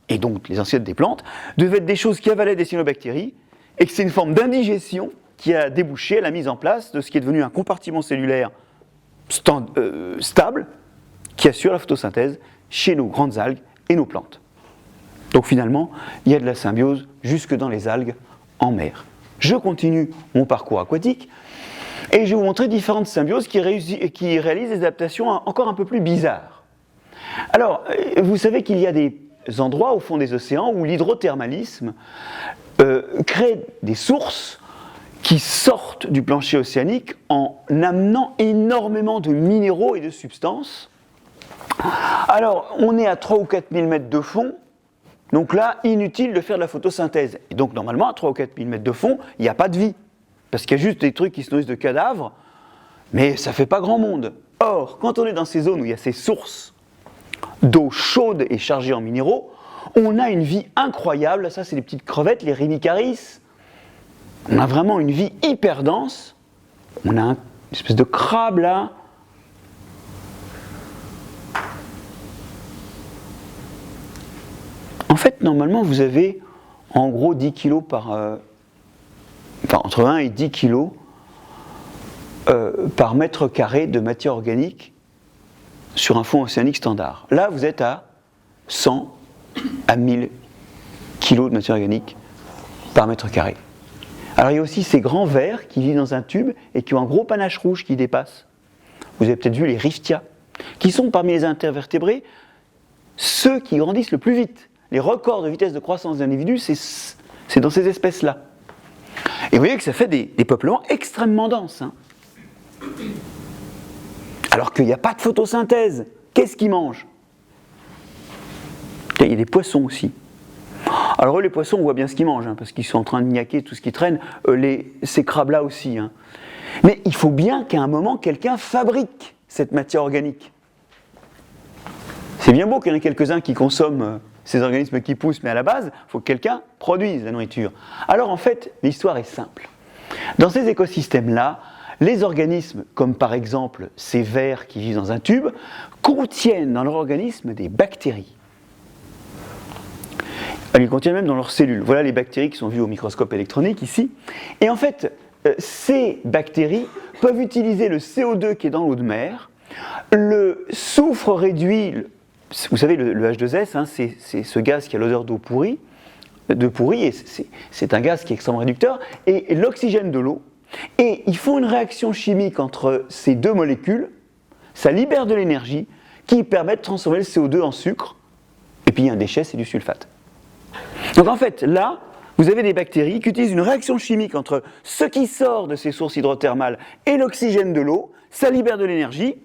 et donc les ancêtres des plantes, devaient être des choses qui avalaient des cyanobactéries, et que c'est une forme d'indigestion qui a débouché à la mise en place de ce qui est devenu un compartiment cellulaire stable, qui assure la photosynthèse chez nos grandes algues et nos plantes. Donc finalement, il y a de la symbiose jusque dans les algues en mer. Je continue mon parcours aquatique et je vais vous montrer différentes symbioses qui réalisent des adaptations encore un peu plus bizarres. Alors, vous savez qu'il y a des endroits au fond des océans où l'hydrothermalisme crée des sources qui sortent du plancher océanique en amenant énormément de minéraux et de substances. Alors, on est à 3 ou 4 000 mètres de fond, donc là, inutile de faire de la photosynthèse. Et donc, normalement, à 3 ou 4 000 mètres de fond, il n'y a pas de vie. Parce qu'il y a juste des trucs qui se nourrissent de cadavres, mais ça ne fait pas grand monde. Or, quand on est dans ces zones où il y a ces sources d'eau chaude et chargée en minéraux, on a une vie incroyable. Ça, c'est les petites crevettes, les rimicaris. On a vraiment une vie hyper dense. On a une espèce de crabe là. En fait, normalement, vous avez en gros 10 kg entre 1 et 10 kg par mètre carré de matière organique sur un fond océanique standard. Là, vous êtes à 100 à 1000 kg de matière organique par mètre carré. Alors, il y a aussi ces grands vers qui vivent dans un tube et qui ont un gros panache rouge qui dépasse. Vous avez peut-être vu les riftia, qui sont parmi les invertébrés ceux qui grandissent le plus vite. Les records de vitesse de croissance des individus, c'est dans ces espèces-là. Et vous voyez que ça fait des peuplements extrêmement denses. Hein. Alors qu'il n'y a pas de photosynthèse. Qu'est-ce qu'ils mangent? Il y a des poissons aussi. Alors eux, les poissons, on voit bien ce qu'ils mangent, hein, parce qu'ils sont en train de niaquer tout ce qui traîne. Ces crabes-là aussi. Hein. Mais il faut bien qu'à un moment, quelqu'un fabrique cette matière organique. C'est bien beau qu'il y en ait quelques-uns qui consomment ces organismes qui poussent, mais à la base, il faut que quelqu'un produise la nourriture. Alors en fait, l'histoire est simple. Dans ces écosystèmes-là, les organismes, comme par exemple ces vers qui vivent dans un tube, contiennent dans leur organisme des bactéries. Ils contiennent même dans leurs cellules. Voilà les bactéries qui sont vues au microscope électronique ici. Et en fait, ces bactéries peuvent utiliser le CO2 qui est dans l'eau de mer, le soufre réduit. Vous savez, le H2S, hein, c'est ce gaz qui a l'odeur d'eau pourrie, et c'est un gaz qui est extrêmement réducteur, et l'oxygène de l'eau. Et ils font une réaction chimique entre ces deux molécules, ça libère de l'énergie qui permet de transformer le CO2 en sucre. Et puis il y a un déchet, c'est du sulfate. Donc en fait, là, vous avez des bactéries qui utilisent une réaction chimique entre ce qui sort de ces sources hydrothermales et l'oxygène de l'eau, ça libère de l'énergie,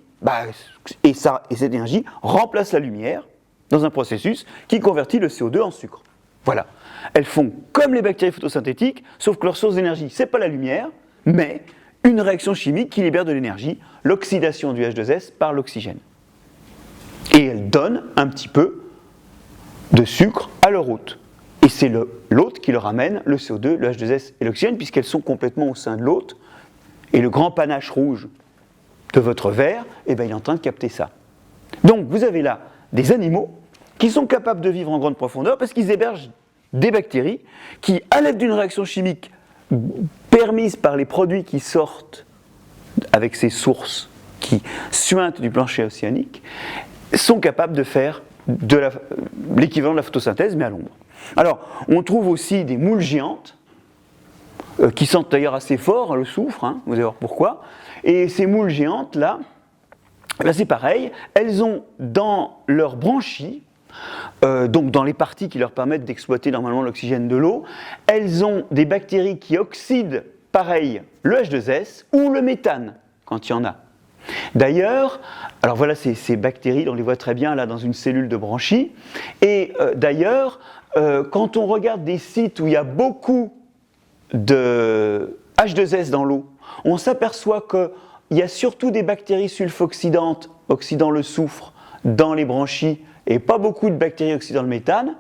et cette énergie remplace la lumière dans un processus qui convertit le CO2 en sucre. Voilà. Elles font comme les bactéries photosynthétiques, sauf que leur source d'énergie, ce n'est pas la lumière, mais une réaction chimique qui libère de l'énergie, l'oxydation du H2S par l'oxygène. Et elles donnent un petit peu de sucre à leur hôte. Et c'est l'hôte qui leur amène le CO2, le H2S et l'oxygène, puisqu'elles sont complètement au sein de l'hôte. Et le grand panache rouge de votre verre, il est en train de capter ça. Donc vous avez là des animaux qui sont capables de vivre en grande profondeur parce qu'ils hébergent des bactéries qui, à l'aide d'une réaction chimique permise par les produits qui sortent avec ces sources qui suintent du plancher océanique, sont capables de faire l'équivalent de la photosynthèse, mais à l'ombre. Alors, on trouve aussi des moules géantes, qui sentent d'ailleurs assez fort le soufre, vous allez voir pourquoi. Et ces moules géantes-là, c'est pareil, elles ont dans leurs branchies, donc dans les parties qui leur permettent d'exploiter normalement l'oxygène de l'eau, elles ont des bactéries qui oxydent, pareil, le H2S ou le méthane, quand il y en a. D'ailleurs, alors voilà ces bactéries, on les voit très bien là dans une cellule de branchie, et d'ailleurs, quand on regarde des sites où il y a beaucoup de H2S dans l'eau, on s'aperçoit qu'il y a surtout des bactéries sulfoxydantes oxydant le soufre dans les branchies et pas beaucoup de bactéries oxydant le méthane.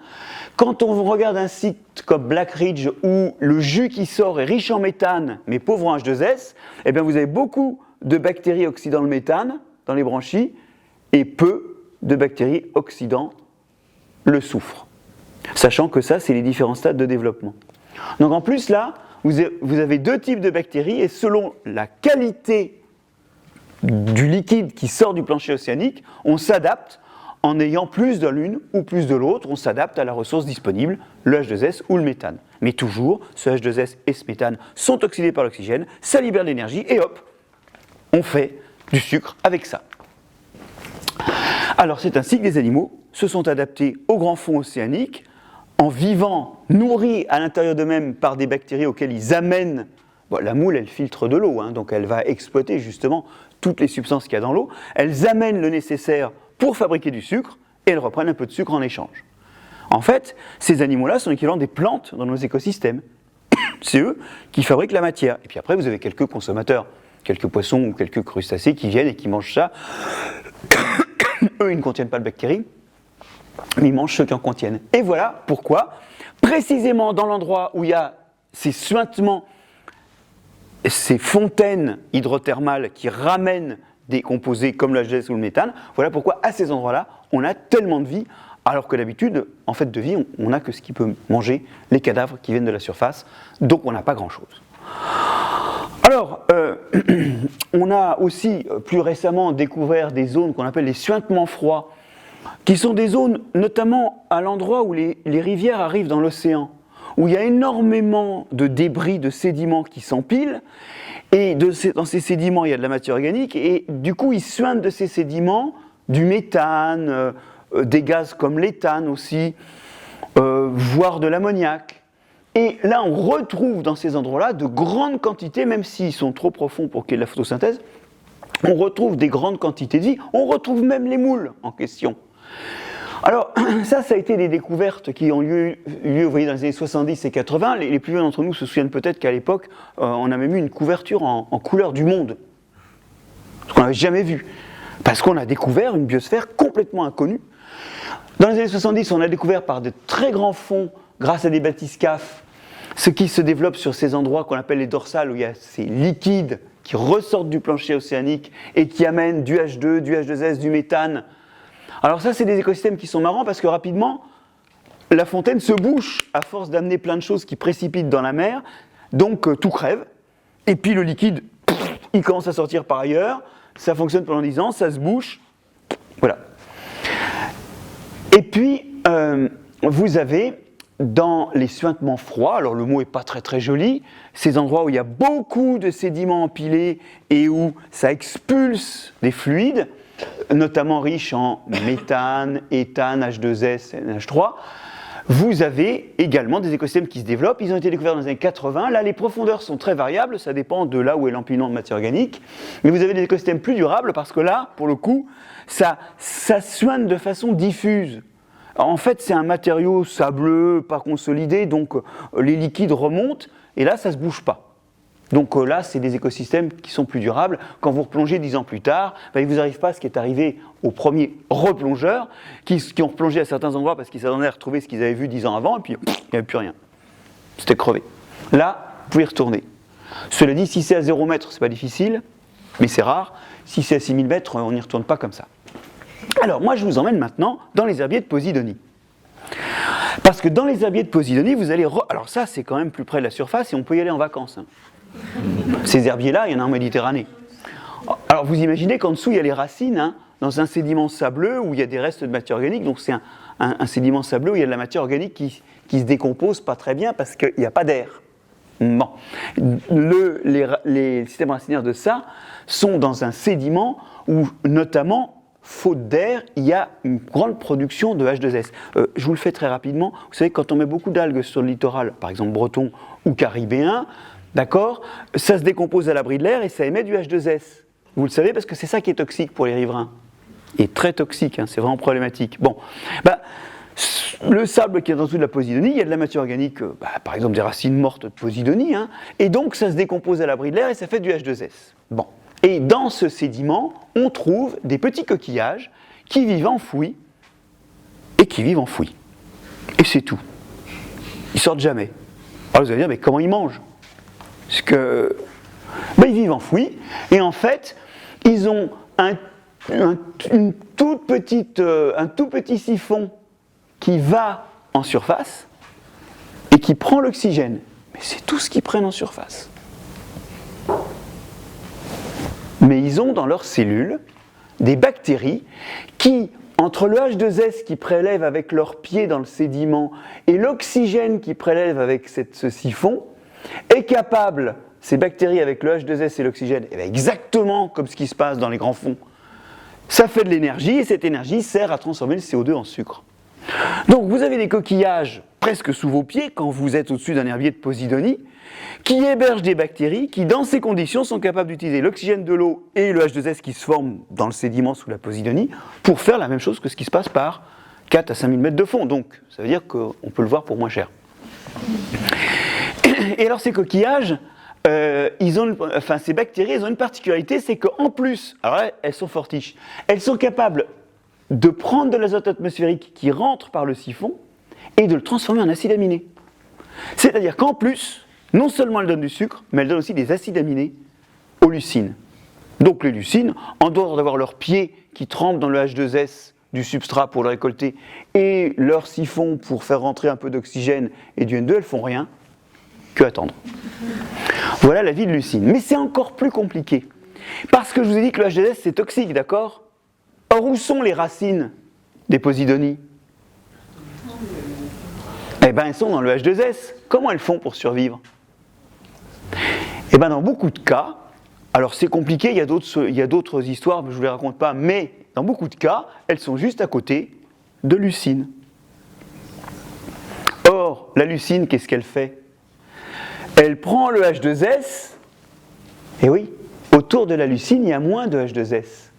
Quand on regarde un site comme Black Ridge où le jus qui sort est riche en méthane mais pauvre en H2S, eh bien vous avez beaucoup de bactéries oxydant le méthane dans les branchies et peu de bactéries oxydant le soufre. Sachant que ça, c'est les différents stades de développement. Donc en plus là, vous avez deux types de bactéries et selon la qualité du liquide qui sort du plancher océanique, on s'adapte en ayant plus de l'une ou plus de l'autre, on s'adapte à la ressource disponible, le H2S ou le méthane. Mais toujours, ce H2S et ce méthane sont oxydés par l'oxygène, ça libère de l'énergie et hop, on fait du sucre avec ça. Alors c'est ainsi que les animaux se sont adaptés au grand fond océanique en vivant nourris à l'intérieur d'eux-mêmes par des bactéries auxquelles ils amènent. La moule, elle filtre de l'eau, donc elle va exploiter justement toutes les substances qu'il y a dans l'eau. Elles amènent le nécessaire pour fabriquer du sucre et elles reprennent un peu de sucre en échange. En fait, ces animaux-là sont l'équivalent des plantes dans nos écosystèmes. C'est eux qui fabriquent la matière. Et puis après, vous avez quelques consommateurs, quelques poissons ou quelques crustacés qui viennent et qui mangent ça. Eux, ils ne contiennent pas de bactéries, mais ils mangent ceux qui en contiennent. Et voilà pourquoi, précisément dans l'endroit où il y a ces suintements, ces fontaines hydrothermales qui ramènent des composés comme le H2S ou le méthane, voilà pourquoi à ces endroits-là, on a tellement de vie, alors que d'habitude, en fait de vie, on n'a que ce qui peut manger les cadavres qui viennent de la surface, donc on n'a pas grand-chose. Alors, on a aussi plus récemment découvert des zones qu'on appelle les suintements froids, qui sont des zones notamment à l'endroit où les rivières arrivent dans l'océan, où il y a énormément de débris, de sédiments qui s'empilent, et dans ces sédiments il y a de la matière organique, et du coup ils suintent de ces sédiments du méthane, des gaz comme l'éthane aussi, voire de l'ammoniac. Et là, on retrouve dans ces endroits-là de grandes quantités, même s'ils sont trop profonds pour qu'il y ait de la photosynthèse, on retrouve des grandes quantités de vie, on retrouve même les moules en question. Alors, ça a été des découvertes qui ont lieu vous voyez, dans les années 70 et 80. Les plus vieux d'entre nous se souviennent peut-être qu'à l'époque, on a même eu une couverture en couleur du monde, ce qu'on n'avait jamais vu, parce qu'on a découvert une biosphère complètement inconnue. Dans les années 70, on a découvert par de très grands fonds, grâce à des bathyscaphes, ce qui se développe sur ces endroits qu'on appelle les dorsales, où il y a ces liquides qui ressortent du plancher océanique et qui amènent du H2, du H2S, du méthane. Alors ça, c'est des écosystèmes qui sont marrants parce que rapidement, la fontaine se bouche à force d'amener plein de choses qui précipitent dans la mer, donc tout crève, et puis le liquide, il commence à sortir par ailleurs, ça fonctionne pendant 10 ans, ça se bouche, voilà. Et puis, vous avez dans les suintements froids, alors le mot n'est pas très très joli, ces endroits où il y a beaucoup de sédiments empilés et où ça expulse des fluides, notamment riches en méthane, éthane, H2S, NH3, vous avez également des écosystèmes qui se développent. Ils ont été découverts dans les années 80. Là, les profondeurs sont très variables, ça dépend de là où est l'empilement de matière organique. Mais vous avez des écosystèmes plus durables parce que là, pour le coup, ça soigne de façon diffuse. En fait, c'est un matériau sableux, pas consolidé, donc les liquides remontent, et là, ça ne se bouge pas. Donc là, c'est des écosystèmes qui sont plus durables. Quand vous replongez 10 ans plus tard, il ne vous arrive pas ce qui est arrivé aux premiers replongeurs, qui ont replongé à certains endroits parce qu'ils s'attendaient à retrouver ce qu'ils avaient vu 10 ans avant, et puis il n'y avait plus rien. C'était crevé. Là, vous pouvez y retourner. Cela dit, si c'est à 0 mètre, c'est pas difficile, mais c'est rare. Si c'est à 6000 mètres, on n'y retourne pas comme ça. Alors, moi, je vous emmène maintenant dans les herbiers de Posidonie. Parce que dans les herbiers de Posidonie, vous allez... Alors ça, c'est quand même plus près de la surface et on peut y aller en vacances. Hein. Ces herbiers-là, il y en a en Méditerranée. Alors vous imaginez qu'en dessous, il y a les racines, hein, dans un sédiment sableux où il y a des restes de matière organique. Donc c'est un sédiment sableux où il y a de la matière organique qui se décompose pas très bien parce qu'il n'y a pas d'air. Bon. Les systèmes racinaires de ça sont dans un sédiment où, notamment, faute d'air, il y a une grande production de H2S. Je vous le fais très rapidement. Vous savez, quand on met beaucoup d'algues sur le littoral, par exemple breton ou caribéen, d'accord, ça se décompose à l'abri de l'air et ça émet du H2S. Vous le savez parce que c'est ça qui est toxique pour les riverains. Et très toxique, hein, c'est vraiment problématique. Bon, le sable qui est en dessous de la Posidonie, il y a de la matière organique, par exemple des racines mortes de Posidonie, hein, et donc ça se décompose à l'abri de l'air et ça fait du H2S. Bon. Et dans ce sédiment, on trouve des petits coquillages qui vivent enfouis et qui vivent enfouis. Et c'est tout. Ils sortent jamais. Alors vous allez dire, mais comment ils mangent ? Parce que ils vivent enfouis et en fait, ils ont un tout petit siphon qui va en surface et qui prend l'oxygène. Mais c'est tout ce qu'ils prennent en surface. Mais ils ont dans leurs cellules des bactéries qui, entre le H2S qu'ils prélèvent avec leurs pieds dans le sédiment et l'oxygène qu'ils prélèvent avec ce siphon, est capable, ces bactéries avec le H2S et l'oxygène, exactement comme ce qui se passe dans les grands fonds, ça fait de l'énergie et cette énergie sert à transformer le CO2 en sucre. Donc vous avez des coquillages presque sous vos pieds quand vous êtes au-dessus d'un herbier de Posidonie qui hébergent des bactéries qui dans ces conditions sont capables d'utiliser l'oxygène de l'eau et le H2S qui se forme dans le sédiment sous la Posidonie pour faire la même chose que ce qui se passe par 4 à 5000 mètres de fond. Donc ça veut dire qu'on peut le voir pour moins cher. Et alors ces coquillages, ces bactéries, elles ont une particularité, c'est qu'en plus, alors là, elles sont fortiches, elles sont capables de prendre de l'azote atmosphérique qui rentre par le siphon et de le transformer en acide aminé. C'est-à-dire qu'en plus, non seulement elles donnent du sucre, mais elles donnent aussi des acides aminés aux lucines. Donc les lucines, en dehors d'avoir leurs pieds qui trempent dans le H2S du substrat pour le récolter et leur siphon pour faire rentrer un peu d'oxygène et du N2, elles font rien que attendre. Voilà la vie de lucine. Mais c'est encore plus compliqué. Parce que je vous ai dit que le H2S c'est toxique, d'accord ? Or, où sont les racines des Posidonies ? Elles sont dans le H2S. Comment elles font pour survivre ? Dans beaucoup de cas, alors c'est compliqué, il y a d'autres histoires, je ne vous les raconte pas, mais dans beaucoup de cas, elles sont juste à côté de lucine. Or, la lucine, qu'est-ce qu'elle fait ? Elle prend le H2S, et oui, autour de la lucine, il y a moins de H2S.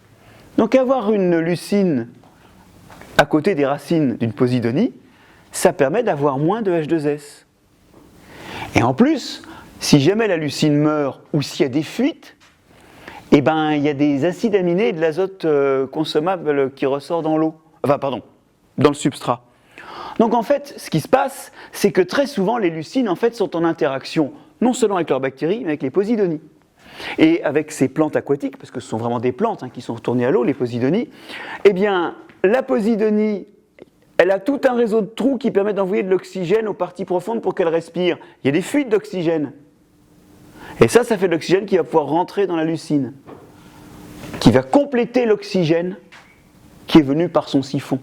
Donc avoir une lucine à côté des racines d'une Posidonie, ça permet d'avoir moins de H2S. Et en plus, si jamais la lucine meurt ou s'il y a des fuites, il y a des acides aminés et de l'azote consommable qui ressort dans l'eau. Dans le substrat. Donc en fait, ce qui se passe, c'est que très souvent, les lucines en fait, sont en interaction, non seulement avec leurs bactéries, mais avec les Posidonies. Et avec ces plantes aquatiques, parce que ce sont vraiment des plantes qui sont retournées à l'eau, les Posidonies, la Posidonie, elle a tout un réseau de trous qui permet d'envoyer de l'oxygène aux parties profondes pour qu'elles respirent. Il y a des fuites d'oxygène. Et ça fait de l'oxygène qui va pouvoir rentrer dans la lucine, qui va compléter l'oxygène qui est venu par son siphon.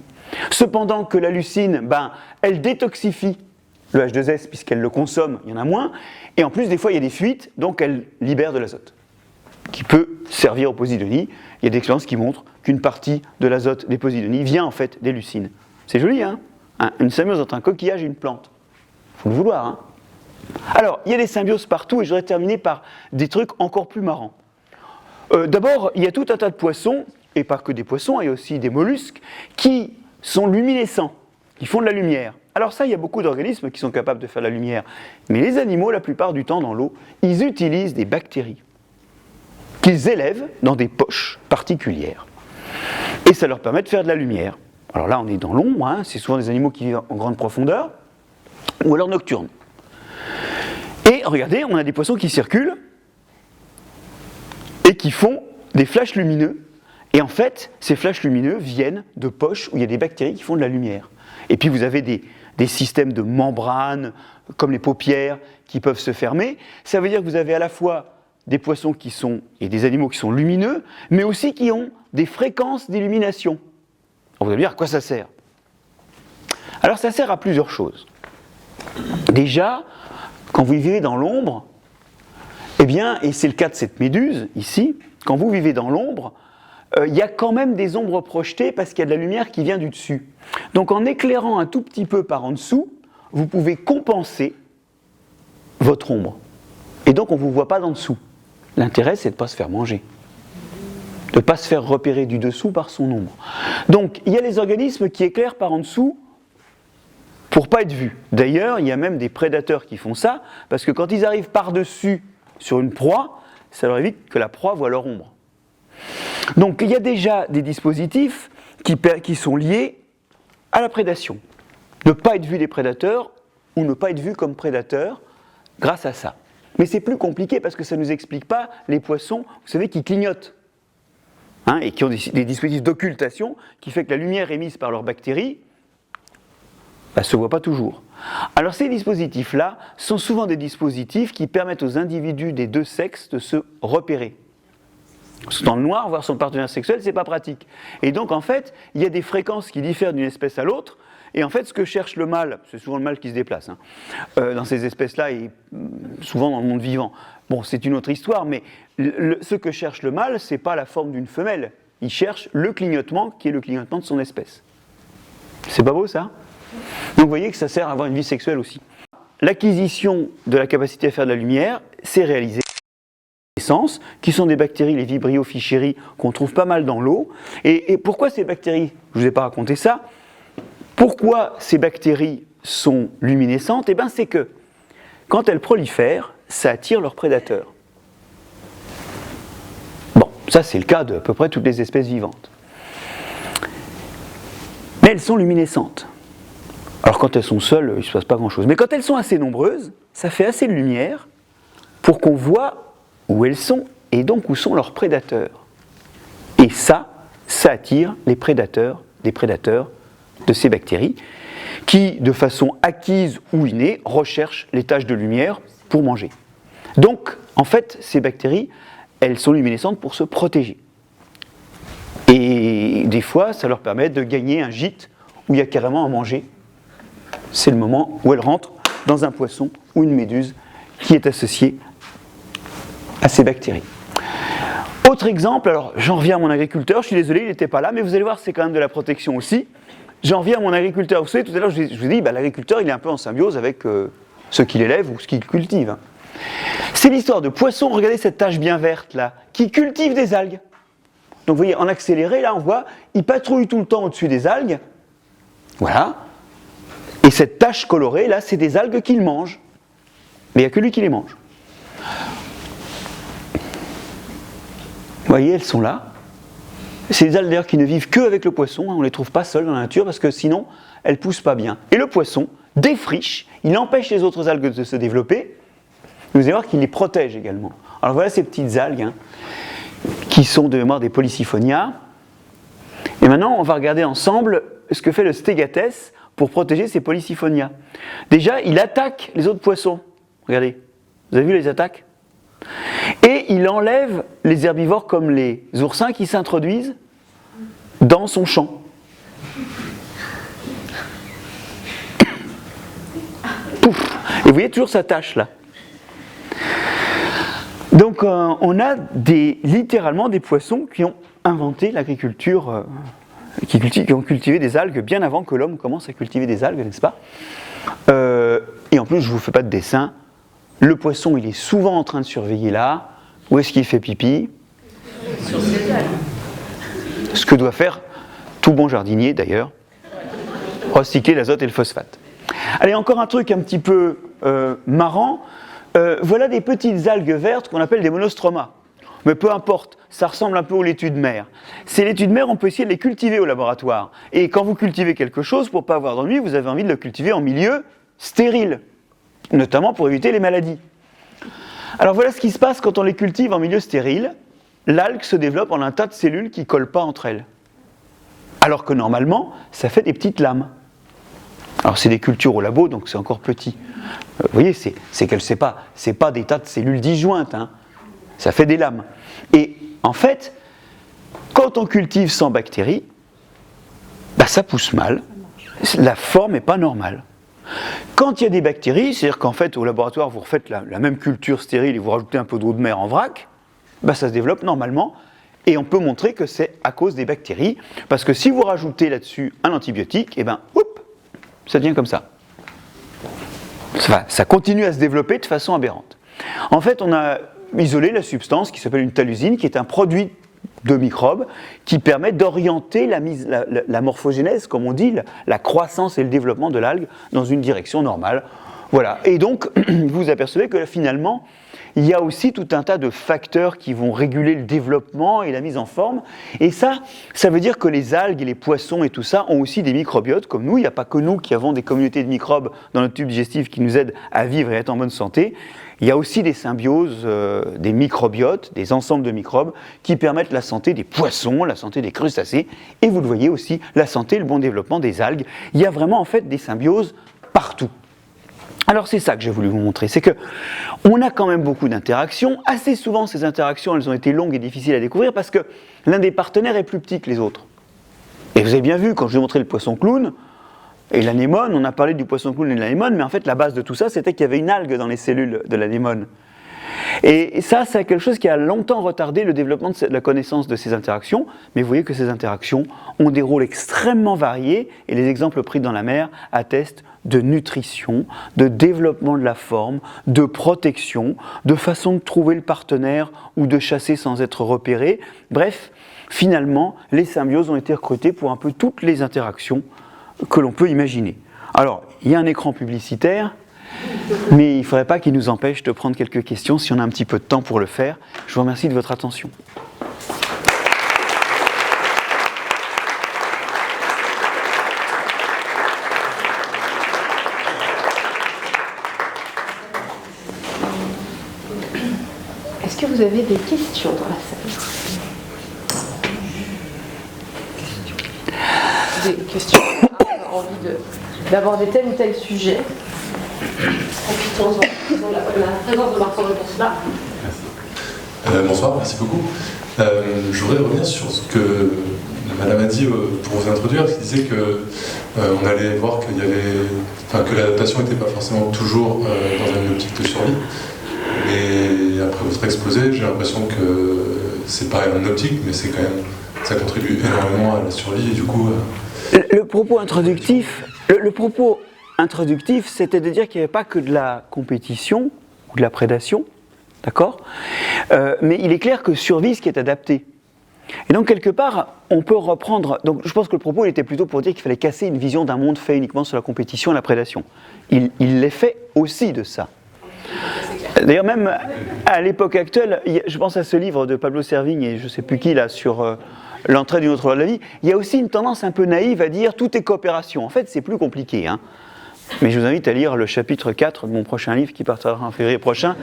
Cependant que la lucine, elle détoxifie le H2S puisqu'elle le consomme, il y en a moins, et en plus des fois il y a des fuites, donc elle libère de l'azote. qui peut servir aux posidonies. Il y a des expériences qui montrent qu'une partie de l'azote des posidonies vient en fait des lucines. C'est joli, hein, une symbiose entre un coquillage et une plante. Il faut le vouloir, hein. Alors, il y a des symbioses partout et je voudrais terminer par des trucs encore plus marrants. D'abord, il y a tout un tas de poissons, et pas que des poissons, il y a aussi des mollusques, qui sont luminescents, qui font de la lumière. Alors ça, il y a beaucoup d'organismes qui sont capables de faire de la lumière. Mais les animaux, la plupart du temps dans l'eau, ils utilisent des bactéries qu'ils élèvent dans des poches particulières. Et ça leur permet de faire de la lumière. Alors là, on est dans l'ombre, hein, c'est souvent des animaux qui vivent en grande profondeur, ou alors nocturnes. Et regardez, on a des poissons qui circulent et qui font des flashs lumineux. Et en fait, ces flashs lumineux viennent de poches où il y a des bactéries qui font de la lumière. Et puis vous avez des systèmes de membranes, comme les paupières, qui peuvent se fermer. Ça veut dire que vous avez à la fois des poissons et des animaux qui sont lumineux, mais aussi qui ont des fréquences d'illumination. Alors vous allez me dire, à quoi ça sert ? Alors ça sert à plusieurs choses. Déjà, quand vous vivez dans l'ombre, eh bien, et c'est le cas de cette méduse, ici, quand vous vivez dans l'ombre, il y a quand même des ombres projetées parce qu'il y a de la lumière qui vient du dessus. Donc en éclairant un tout petit peu par en dessous, vous pouvez compenser votre ombre. Et donc on ne vous voit pas d'en dessous. L'intérêt, c'est de ne pas se faire manger. De ne pas se faire repérer du dessous par son ombre. Donc il y a les organismes qui éclairent par en dessous pour ne pas être vus. D'ailleurs, il y a même des prédateurs qui font ça, parce que quand ils arrivent par-dessus sur une proie, ça leur évite que la proie voie leur ombre. Donc il y a déjà des dispositifs qui sont liés à la prédation. Ne pas être vu des prédateurs ou ne pas être vu comme prédateur grâce à ça. Mais c'est plus compliqué parce que ça ne nous explique pas les poissons, vous savez, qui clignotent. Hein, et qui ont des dispositifs d'occultation qui fait que la lumière émise par leurs bactéries ne se voit pas toujours. Alors ces dispositifs-là sont souvent des dispositifs qui permettent aux individus des deux sexes de se repérer. Dans le noir, voir son partenaire sexuel, c'est pas pratique. Et donc en fait, il y a des fréquences qui diffèrent d'une espèce à l'autre. Et en fait, ce que cherche le mâle, c'est souvent le mâle qui se déplace, hein, dans ces espèces-là et souvent dans le monde vivant. Bon, c'est une autre histoire, mais ce que cherche le mâle, c'est pas la forme d'une femelle. Il cherche le clignotement qui est le clignotement de son espèce. C'est pas beau ça ? Donc vous voyez que ça sert à avoir une vie sexuelle aussi. L'acquisition de la capacité à faire de la lumière, c'est réalisé qui sont des bactéries, les Vibrio fischeri, qu'on trouve pas mal dans l'eau. Et pourquoi ces bactéries ? Je ne vous ai pas raconté ça. Pourquoi ces bactéries sont luminescentes ? Eh bien, c'est que quand elles prolifèrent, ça attire leurs prédateurs. Bon, ça c'est le cas de à peu près toutes les espèces vivantes. Mais elles sont luminescentes. Alors quand elles sont seules, il ne se passe pas grand-chose. Mais quand elles sont assez nombreuses, ça fait assez de lumière pour qu'on voit où elles sont, et donc où sont leurs prédateurs. Et ça attire les prédateurs, des prédateurs de ces bactéries, qui, de façon acquise ou innée, recherchent les taches de lumière pour manger. Donc, en fait, ces bactéries, elles sont luminescentes pour se protéger. Et des fois, ça leur permet de gagner un gîte où il y a carrément à manger. C'est le moment où elles rentrent dans un poisson ou une méduse qui est associée à ces bactéries. Autre exemple, alors j'en reviens à mon agriculteur, je suis désolé, il n'était pas là, mais vous allez voir, c'est quand même de la protection aussi. J'en reviens à mon agriculteur. Vous savez, tout à l'heure, je vous ai dit, l'agriculteur, il est un peu en symbiose avec ceux qu'il élève ou ce qu'il cultive. C'est l'histoire de poissons, regardez cette tache bien verte là, qui cultive des algues. Donc vous voyez, en accéléré, là, on voit, il patrouille tout le temps au-dessus des algues. Voilà. Et cette tache colorée, là, c'est des algues qu'il mange. Mais il n'y a que lui qui les mange. Vous voyez, elles sont là. C'est des algues d'ailleurs qui ne vivent qu'avec le poisson, hein, on ne les trouve pas seules dans la nature parce que sinon, elles ne poussent pas bien. Et le poisson défriche, il empêche les autres algues de se développer. Vous allez voir qu'il les protège également. Alors voilà ces petites algues hein, qui sont de mémoire des Polysyphonia. Et maintenant, on va regarder ensemble ce que fait le Stégatès pour protéger ces Polysyphonia. Déjà, il attaque les autres poissons. Regardez, vous avez vu les attaques ? Et il enlève les herbivores comme les oursins qui s'introduisent dans son champ. Pouf. Et vous voyez toujours sa tache là. Donc on a littéralement des poissons qui ont inventé l'agriculture, qui ont cultivé des algues bien avant que l'homme commence à cultiver des algues, n'est-ce pas? Et en plus, je ne vous fais pas de dessin. Le poisson, il est souvent en train de surveiller là. Où est-ce qu'il fait pipi? Sur ces algues. Ce que doit faire tout bon jardinier d'ailleurs. Recycler l'azote et le phosphate. Allez, encore un truc un petit peu marrant. Voilà des petites algues vertes qu'on appelle des monostromas. Mais peu importe, ça ressemble un peu aux laitues de mer. Ces laitues de mer, on peut essayer de les cultiver au laboratoire. Et quand vous cultivez quelque chose, pour ne pas avoir d'ennui, vous avez envie de le cultiver en milieu stérile, notamment pour éviter les maladies. Alors voilà ce qui se passe quand on les cultive en milieu stérile. L'algue se développe en un tas de cellules qui ne collent pas entre elles. Alors que normalement, ça fait des petites lames. Alors c'est des cultures au labo, donc c'est encore petit. Vous voyez, c'est qu'elle sait pas, c'est pas des tas de cellules disjointes, hein. Ça fait des lames. Et en fait, quand on cultive sans bactéries, bah ça pousse mal. La forme n'est pas normale. Quand il y a des bactéries, c'est-à-dire qu'en fait au laboratoire vous refaites la même culture stérile et vous rajoutez un peu d'eau de mer en vrac, bah ça se développe normalement. Et on peut montrer que c'est à cause des bactéries, parce que si vous rajoutez là-dessus un antibiotique, et ben, hop, ça devient comme ça. Ça continue à se développer de façon aberrante. En fait, on a isolé la substance qui s'appelle une talusine, qui est un produit de microbes qui permet d'orienter la morphogénèse, comme on dit, la croissance et le développement de l'algue dans une direction normale. Voilà. Et donc, vous apercevez que finalement, il y a aussi tout un tas de facteurs qui vont réguler le développement et la mise en forme. Et ça veut dire que les algues et les poissons et tout ça ont aussi des microbiotes comme nous. Il n'y a pas que nous qui avons des communautés de microbes dans notre tube digestif qui nous aident à vivre et à être en bonne santé. Il y a aussi des symbioses, des microbiotes, des ensembles de microbes qui permettent la santé des poissons, la santé des crustacés. Et vous le voyez aussi, la santé et le bon développement des algues. Il y a vraiment en fait des symbioses partout. Alors c'est ça que j'ai voulu vous montrer, c'est qu'on a quand même beaucoup d'interactions. Assez souvent ces interactions elles ont été longues et difficiles à découvrir parce que l'un des partenaires est plus petit que les autres. Et vous avez bien vu quand je vous ai montré le poisson clown et l'anémone, on a parlé du poisson clown et de l'anémone, mais en fait la base de tout ça c'était qu'il y avait une algue dans les cellules de l'anémone. Et ça c'est quelque chose qui a longtemps retardé le développement de la connaissance de ces interactions, mais vous voyez que ces interactions ont des rôles extrêmement variés et les exemples pris dans la mer attestent de nutrition, de développement de la forme, de protection, de façon de trouver le partenaire ou de chasser sans être repéré. Bref, finalement, les symbioses ont été recrutées pour un peu toutes les interactions que l'on peut imaginer. Alors, il y a un écran publicitaire, mais il ne faudrait pas qu'il nous empêche de prendre quelques questions si on a un petit peu de temps pour le faire. Je vous remercie de votre attention. Est-ce que vous avez des questions dans la salle? Des questions? Envie d'aborder tel ou tel sujet? Profitons-en. La présence de Marc-André Bourselat. Bonsoir, merci beaucoup. Je voudrais revenir sur ce que Madame a dit pour vous introduire, qui disait que on allait voir qu'il y avait, que l'adaptation n'était pas forcément toujours dans une optique de survie. Et après votre exposé, j'ai l'impression que c'est pas une optique, mais c'est quand même, ça contribue énormément à la survie et du coup. Le propos introductif, c'était de dire qu'il n'y avait pas que de la compétition ou de la prédation, d'accord ? Mais il est clair que survit ce qui est adapté. Et donc quelque part, on peut reprendre. Donc je pense que le propos il était plutôt pour dire qu'il fallait casser une vision d'un monde fait uniquement sur la compétition et la prédation. Il l'est fait aussi de ça. D'ailleurs, même à l'époque actuelle, je pense à ce livre de Pablo Servigne et je ne sais plus qui là sur l'entrée d'une autre loi de la vie. Il y a aussi une tendance un peu naïve à dire tout est coopération. En fait, c'est plus compliqué, hein. Mais je vous invite à lire le chapitre 4 de mon prochain livre qui partira en février prochain.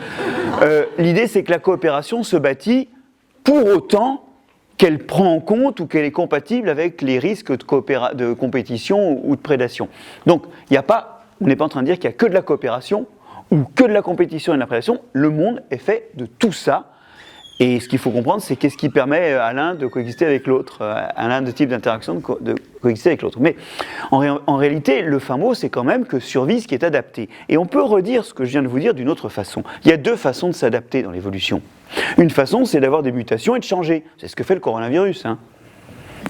L'idée, c'est que la coopération se bâtit pour autant qu'elle prend en compte ou qu'elle est compatible avec les risques de compétition ou de prédation. Donc, on n'est pas en train de dire qu'il n'y a que de la coopération ou que de la compétition et de la prédation. Le monde est fait de tout ça. Et ce qu'il faut comprendre, c'est qu'est-ce qui permet à l'un de coexister avec l'autre, à l'un de types d'interaction de coexister avec l'autre. Mais en réalité, le fin mot, c'est quand même que survit ce qui est adapté. Et on peut redire ce que je viens de vous dire d'une autre façon. Il y a deux façons de s'adapter dans l'évolution. Une façon, c'est d'avoir des mutations et de changer. C'est ce que fait le coronavirus.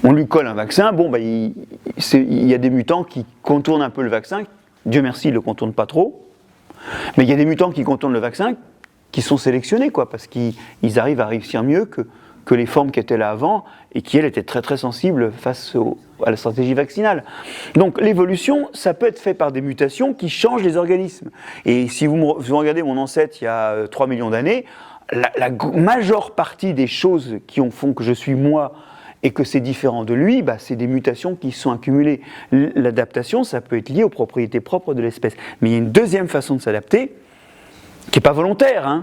On lui colle un vaccin, il y a des mutants qui contournent un peu le vaccin. Dieu merci, ils ne le contournent pas trop. Mais il y a des mutants qui contournent le vaccin, qui sont sélectionnés, parce qu'ils arrivent à réussir mieux que les formes qui étaient là avant et qui, elles, étaient très très sensibles face à la stratégie vaccinale. Donc l'évolution, ça peut être fait par des mutations qui changent les organismes. Et si vous regardez mon ancêtre il y a 3 millions d'années, la majeure partie des choses qui font que je suis moi et que c'est différent de lui, c'est des mutations qui sont accumulées. L'adaptation, ça peut être lié aux propriétés propres de l'espèce. Mais il y a une deuxième façon de s'adapter, qui n'est pas volontaire,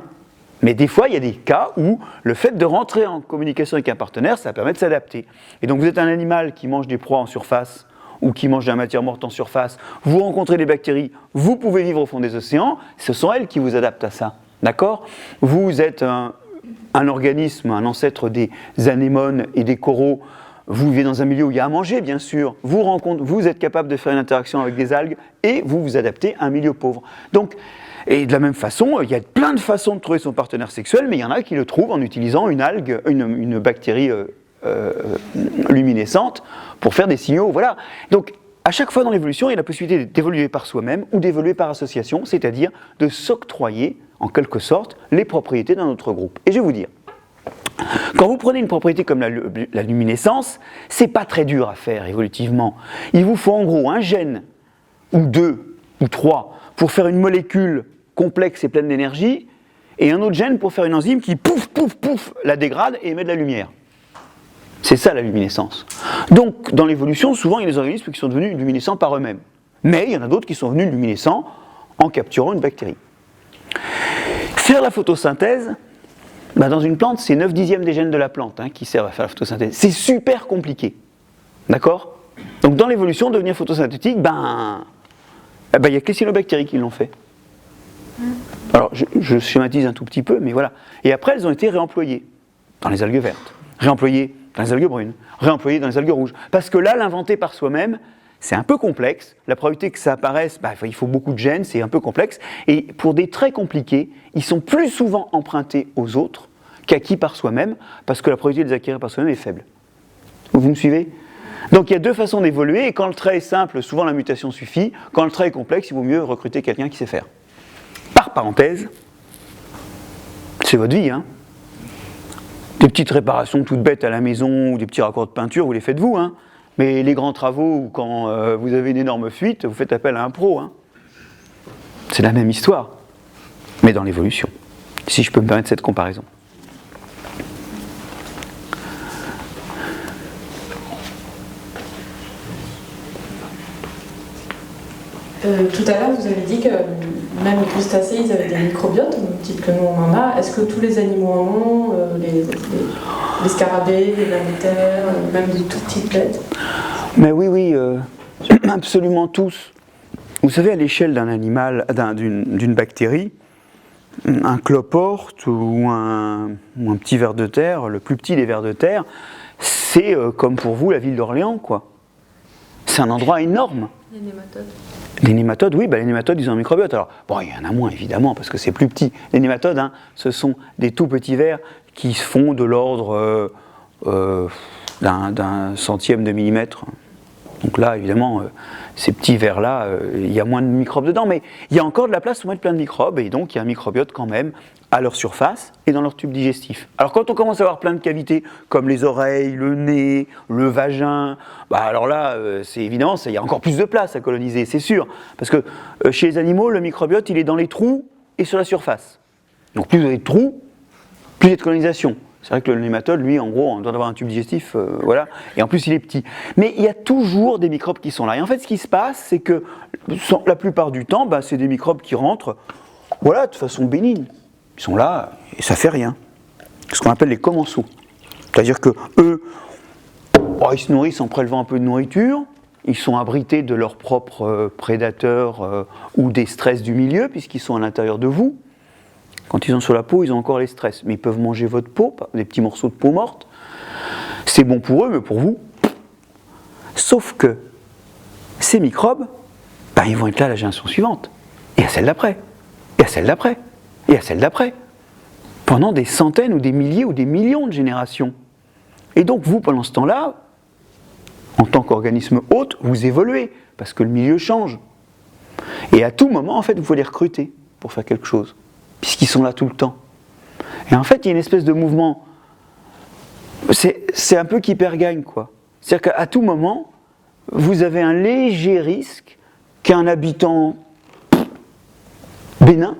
mais des fois, il y a des cas où le fait de rentrer en communication avec un partenaire, ça permet de s'adapter. Et donc vous êtes un animal qui mange des proies en surface, ou qui mange de la matière morte en surface, vous rencontrez des bactéries, vous pouvez vivre au fond des océans, ce sont elles qui vous adaptent à ça. D'accord ? Vous êtes un organisme, un ancêtre des anémones et des coraux, vous vivez dans un milieu où il y a à manger, bien sûr, vous êtes capable de faire une interaction avec des algues et vous vous adaptez à un milieu pauvre. Donc, et de la même façon, il y a plein de façons de trouver son partenaire sexuel, mais il y en a qui le trouvent en utilisant une algue, une bactérie luminescente pour faire des signaux. Voilà. Donc, à chaque fois dans l'évolution, il y a la possibilité d'évoluer par soi-même ou d'évoluer par association, c'est-à-dire de s'octroyer, en quelque sorte, les propriétés d'un autre groupe. Et je vais vous dire, quand vous prenez une propriété comme la luminescence, c'est pas très dur à faire évolutivement. Il vous faut en gros un gène, ou 2, ou 3, pour faire une molécule complexe et pleine d'énergie, et un autre gène pour faire une enzyme qui pouf, pouf, pouf, la dégrade et émet de la lumière. C'est ça la luminescence. Donc, dans l'évolution, souvent, il y a des organismes qui sont devenus luminescents par eux-mêmes. Mais il y en a d'autres qui sont devenus luminescents en capturant une bactérie. Faire la photosynthèse, dans une plante, c'est 9/10 des gènes de la plante qui servent à faire la photosynthèse. C'est super compliqué. D'accord ? Donc, dans l'évolution, devenir photosynthétique, il y a que les cyanobactéries qui l'ont fait. Alors, je schématise un tout petit peu, mais voilà. Et après, elles ont été réemployées dans les algues vertes, réemployées dans les algues brunes, réemployées dans les algues rouges. Parce que là, l'inventer par soi-même, c'est un peu complexe. La probabilité que ça apparaisse, il faut beaucoup de gènes, c'est un peu complexe. Et pour des traits compliqués, ils sont plus souvent empruntés aux autres qu'acquis par soi-même, parce que la probabilité de les acquérir par soi-même est faible. Vous me suivez ? Donc il y a deux façons d'évoluer, et quand le trait est simple, souvent la mutation suffit. Quand le trait est complexe, il vaut mieux recruter quelqu'un qui sait faire. Par parenthèse, c'est votre vie, Des petites réparations toutes bêtes à la maison, ou des petits raccords de peinture, vous les faites vous, Mais les grands travaux, quand vous avez une énorme fuite, vous faites appel à un pro, C'est la même histoire, mais dans l'évolution, si je peux me permettre cette comparaison. Tout à l'heure, vous avez dit que même les crustacés, ils avaient des microbiotes, au même titre que nous on en a. Est-ce que tous les animaux en ont, les scarabées, les mammifères, même des tout petites bêtes ? Mais oui, absolument tous. Vous savez, à l'échelle d'un animal, d'une bactérie, un cloporte ou un petit ver de terre, le plus petit des vers de terre, c'est comme pour vous la ville d'Orléans, C'est un endroit énorme. Les nématodes. Les nématodes, oui, les nématodes, ils ont un microbiote. Alors, il y en a moins, évidemment, parce que c'est plus petit. Les nématodes, ce sont des tout petits vers qui font de l'ordre d'un centième de millimètre. Donc là, évidemment, ces petits vers-là, il y a moins de microbes dedans, mais il y a encore de la place pour mettre plein de microbes, et donc il y a un microbiote quand même à leur surface et dans leur tube digestif. Alors quand on commence à avoir plein de cavités, comme les oreilles, le nez, le vagin, alors là, c'est évidemment, il y a encore plus de place à coloniser, c'est sûr. Parce que chez les animaux, le microbiote, il est dans les trous et sur la surface. Donc plus vous avez de trous, plus il y a de colonisation. C'est vrai que le nématode, lui, en gros, on doit avoir un tube digestif, voilà, et en plus il est petit. Mais il y a toujours des microbes qui sont là. Et en fait, ce qui se passe, c'est que la plupart du temps, c'est des microbes qui rentrent, voilà, de façon bénigne. Ils sont là et ça fait rien. Ce qu'on appelle les commensaux. C'est-à-dire que eux, ils se nourrissent en prélevant un peu de nourriture, ils sont abrités de leurs propres prédateurs ou des stress du milieu, puisqu'ils sont à l'intérieur de vous. Quand ils sont sur la peau, ils ont encore les stress. Mais ils peuvent manger votre peau, des petits morceaux de peau morte. C'est bon pour eux, mais pour vous. Sauf que ces microbes, ben, ils vont être là à la génération suivante, et à celle d'après, et à celle d'après, et à celle d'après, pendant des centaines ou des milliers ou des millions de générations. Et donc vous, pendant ce temps-là, en tant qu'organisme hôte, vous évoluez, parce que le milieu change. Et à tout moment, en fait, vous pouvez les recruter pour faire quelque chose, puisqu'ils sont là tout le temps. Et en fait, il y a une espèce de mouvement, c'est un peu qui perd gagne, quoi. C'est-à-dire qu'à tout moment, vous avez un léger risque qu'un habitant bénin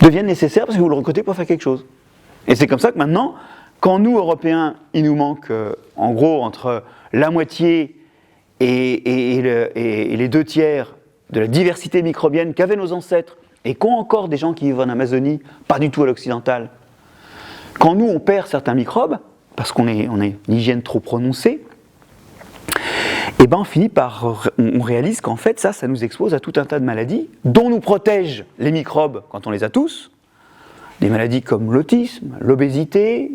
devienne nécessaire parce que vous le recrutez pour faire quelque chose. Et c'est comme ça que maintenant, quand nous, Européens, il nous manque, en gros, entre la moitié et les 2/3 de la diversité microbienne qu'avaient nos ancêtres, et qu'ont encore des gens qui vivent en Amazonie, pas du tout à l'occidental, quand nous, on perd certains microbes, parce qu'on est une hygiène trop prononcée, et ben on réalise qu'en fait, ça nous expose à tout un tas de maladies, dont nous protègent les microbes quand on les a tous, des maladies comme l'autisme, l'obésité,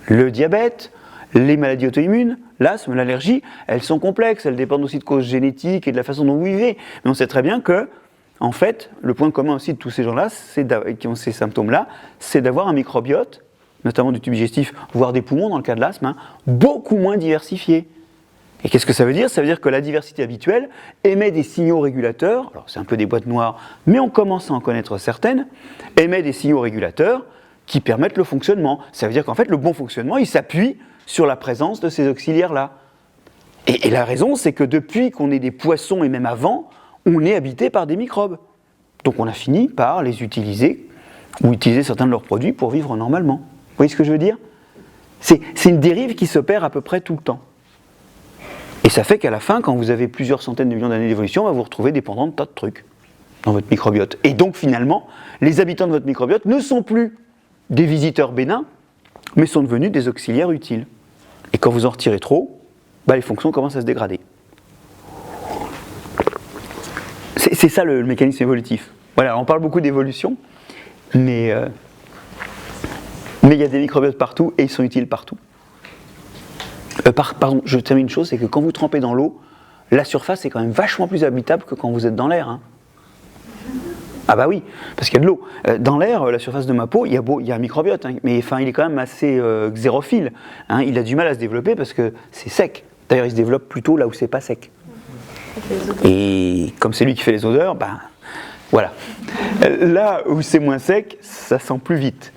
le diabète, les maladies auto-immunes, l'asthme, l'allergie, elles sont complexes, elles dépendent aussi de causes génétiques et de la façon dont vous vivez. Mais on sait très bien que, en fait, le point commun aussi de tous ces gens-là, qui ont ces symptômes-là, c'est d'avoir un microbiote, notamment du tube digestif, voire des poumons dans le cas de l'asthme, beaucoup moins diversifié. Et qu'est-ce que ça veut dire ? Ça veut dire que la diversité habituelle émet des signaux régulateurs, alors c'est un peu des boîtes noires, mais on commence à en connaître certaines, émet des signaux régulateurs qui permettent le fonctionnement. Ça veut dire qu'en fait, le bon fonctionnement, il s'appuie sur la présence de ces auxiliaires-là. Et la raison, c'est que depuis qu'on est des poissons, et même avant, on est habité par des microbes. Donc on a fini par les utiliser, ou utiliser certains de leurs produits pour vivre normalement. Vous voyez ce que je veux dire ? C'est une dérive qui s'opère à peu près tout le temps. Et ça fait qu'à la fin, quand vous avez plusieurs centaines de millions d'années d'évolution, vous vous retrouvez dépendant de tas de trucs dans votre microbiote. Et donc finalement, les habitants de votre microbiote ne sont plus des visiteurs bénins, mais sont devenus des auxiliaires utiles. Et quand vous en retirez trop, les fonctions commencent à se dégrader. C'est ça le mécanisme évolutif. Voilà, on parle beaucoup d'évolution, mais il y a des microbiotes partout et ils sont utiles partout. Pardon, je termine une chose, c'est que quand vous trempez dans l'eau, la surface est quand même vachement plus habitable que quand vous êtes dans l'air. Ah bah oui, parce qu'il y a de l'eau. Dans l'air, la surface de ma peau, il y a un microbiote, mais il est quand même assez xérophile. Il a du mal à se développer parce que c'est sec. D'ailleurs, il se développe plutôt là où c'est pas sec. Et comme c'est lui qui fait les odeurs, voilà. Là où c'est moins sec, ça sent plus vite.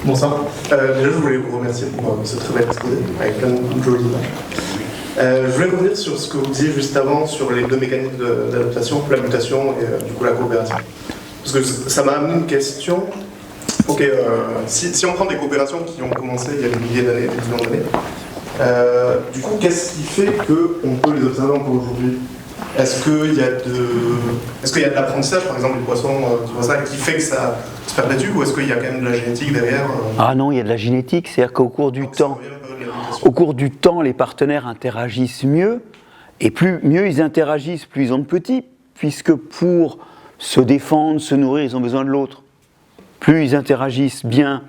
Bonsoir. Déjà, je voulais vous remercier pour ce très bel exposé, avec plein de jolies images. Je voulais revenir sur ce que vous disiez juste avant, sur les deux mécanismes d'adaptation, la mutation et du coup la coopération. Parce que ça m'a amené une question. Ok, si on prend des coopérations qui ont commencé il y a des milliers d'années, des millions d'années, du coup, qu'est-ce qui fait qu'on peut les observer encore aujourd'hui ? Est-ce qu'il y a de l'apprentissage, par exemple, des poissons qui fait que ça se perpétue, ou est-ce qu'il y a quand même de la génétique derrière Ah non, il y a de la génétique, c'est-à-dire qu'au cours du temps, les partenaires interagissent mieux, et mieux ils interagissent, plus ils ont de petits, puisque pour se défendre, se nourrir, ils ont besoin de l'autre. Plus ils interagissent bien,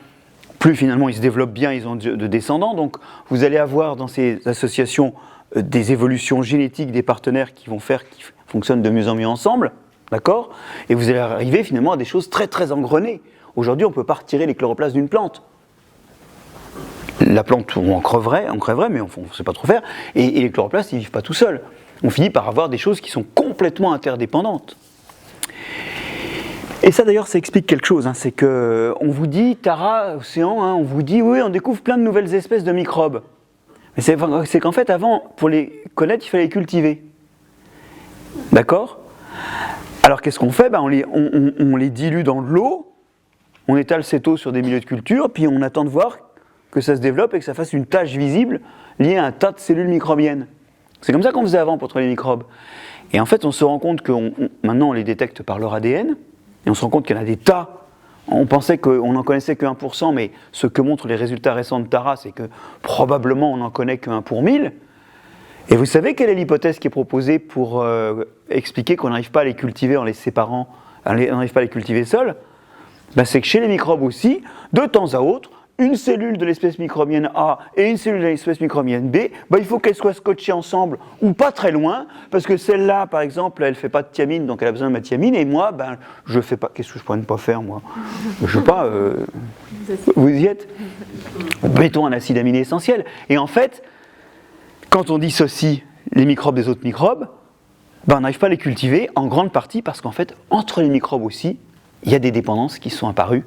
plus finalement ils se développent bien, ils ont de descendants. Donc vous allez avoir dans ces associations des évolutions génétiques des partenaires qui vont faire qu'ils fonctionnent de mieux en mieux ensemble, d'accord ? Et vous allez arriver finalement à des choses très très engrenées. Aujourd'hui, on ne peut pas retirer les chloroplastes d'une plante. La plante, on crèverait, mais on ne sait pas trop faire. Et les chloroplastes, ils ne vivent pas tout seuls. On finit par avoir des choses qui sont complètement interdépendantes. Et ça d'ailleurs, ça explique quelque chose. C'est qu'on vous dit, Tara, Océan, on vous dit, oui, on découvre plein de nouvelles espèces de microbes. Mais c'est qu'en fait, avant, pour les connaître, il fallait les cultiver. D'accord ? Alors qu'est-ce qu'on fait ? On les dilue dans de l'eau, on étale cette eau sur des milieux de culture, puis on attend de voir que ça se développe et que ça fasse une tache visible liée à un tas de cellules microbiennes. C'est comme ça qu'on faisait avant pour trouver les microbes. Et en fait, on se rend compte que maintenant, on les détecte par leur ADN, et on se rend compte qu'il y en a des tas. On pensait qu'on n'en connaissait que 1%, mais ce que montrent les résultats récents de Tara, c'est que probablement on n'en connaît que 1 pour 1000. Et vous savez quelle est l'hypothèse qui est proposée pour expliquer qu'on n'arrive pas à les cultiver en les séparant, on n'arrive pas à les cultiver seuls ? C'est que chez les microbes aussi, de temps à autre, une cellule de l'espèce microbienne A et une cellule de l'espèce microbienne B, bah, il faut qu'elles soient scotchées ensemble ou pas très loin, parce que celle-là, par exemple, elle ne fait pas de thiamine, donc elle a besoin de ma thiamine, et moi, ben, je fais pas. Qu'est-ce que je pourrais ne pas faire, moi? Je sais pas. Vous y êtes? Mettons un acide aminé essentiel. Et en fait, quand on dissocie les microbes des autres microbes, ben, on n'arrive pas à les cultiver, en grande partie parce qu'en fait, entre les microbes aussi, il y a des dépendances qui sont apparues.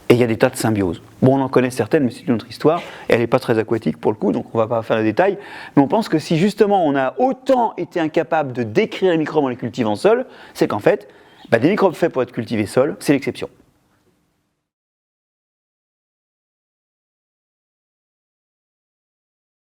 Et il y a des tas de symbioses. Bon, on en connaît certaines, mais c'est une autre histoire. Et elle n'est pas très aquatique pour le coup, donc on ne va pas faire le détail. Mais on pense que si justement on a autant été incapable de décrire les microbes en les cultivant seuls, c'est qu'en fait, des microbes faits pour être cultivés seuls, c'est l'exception.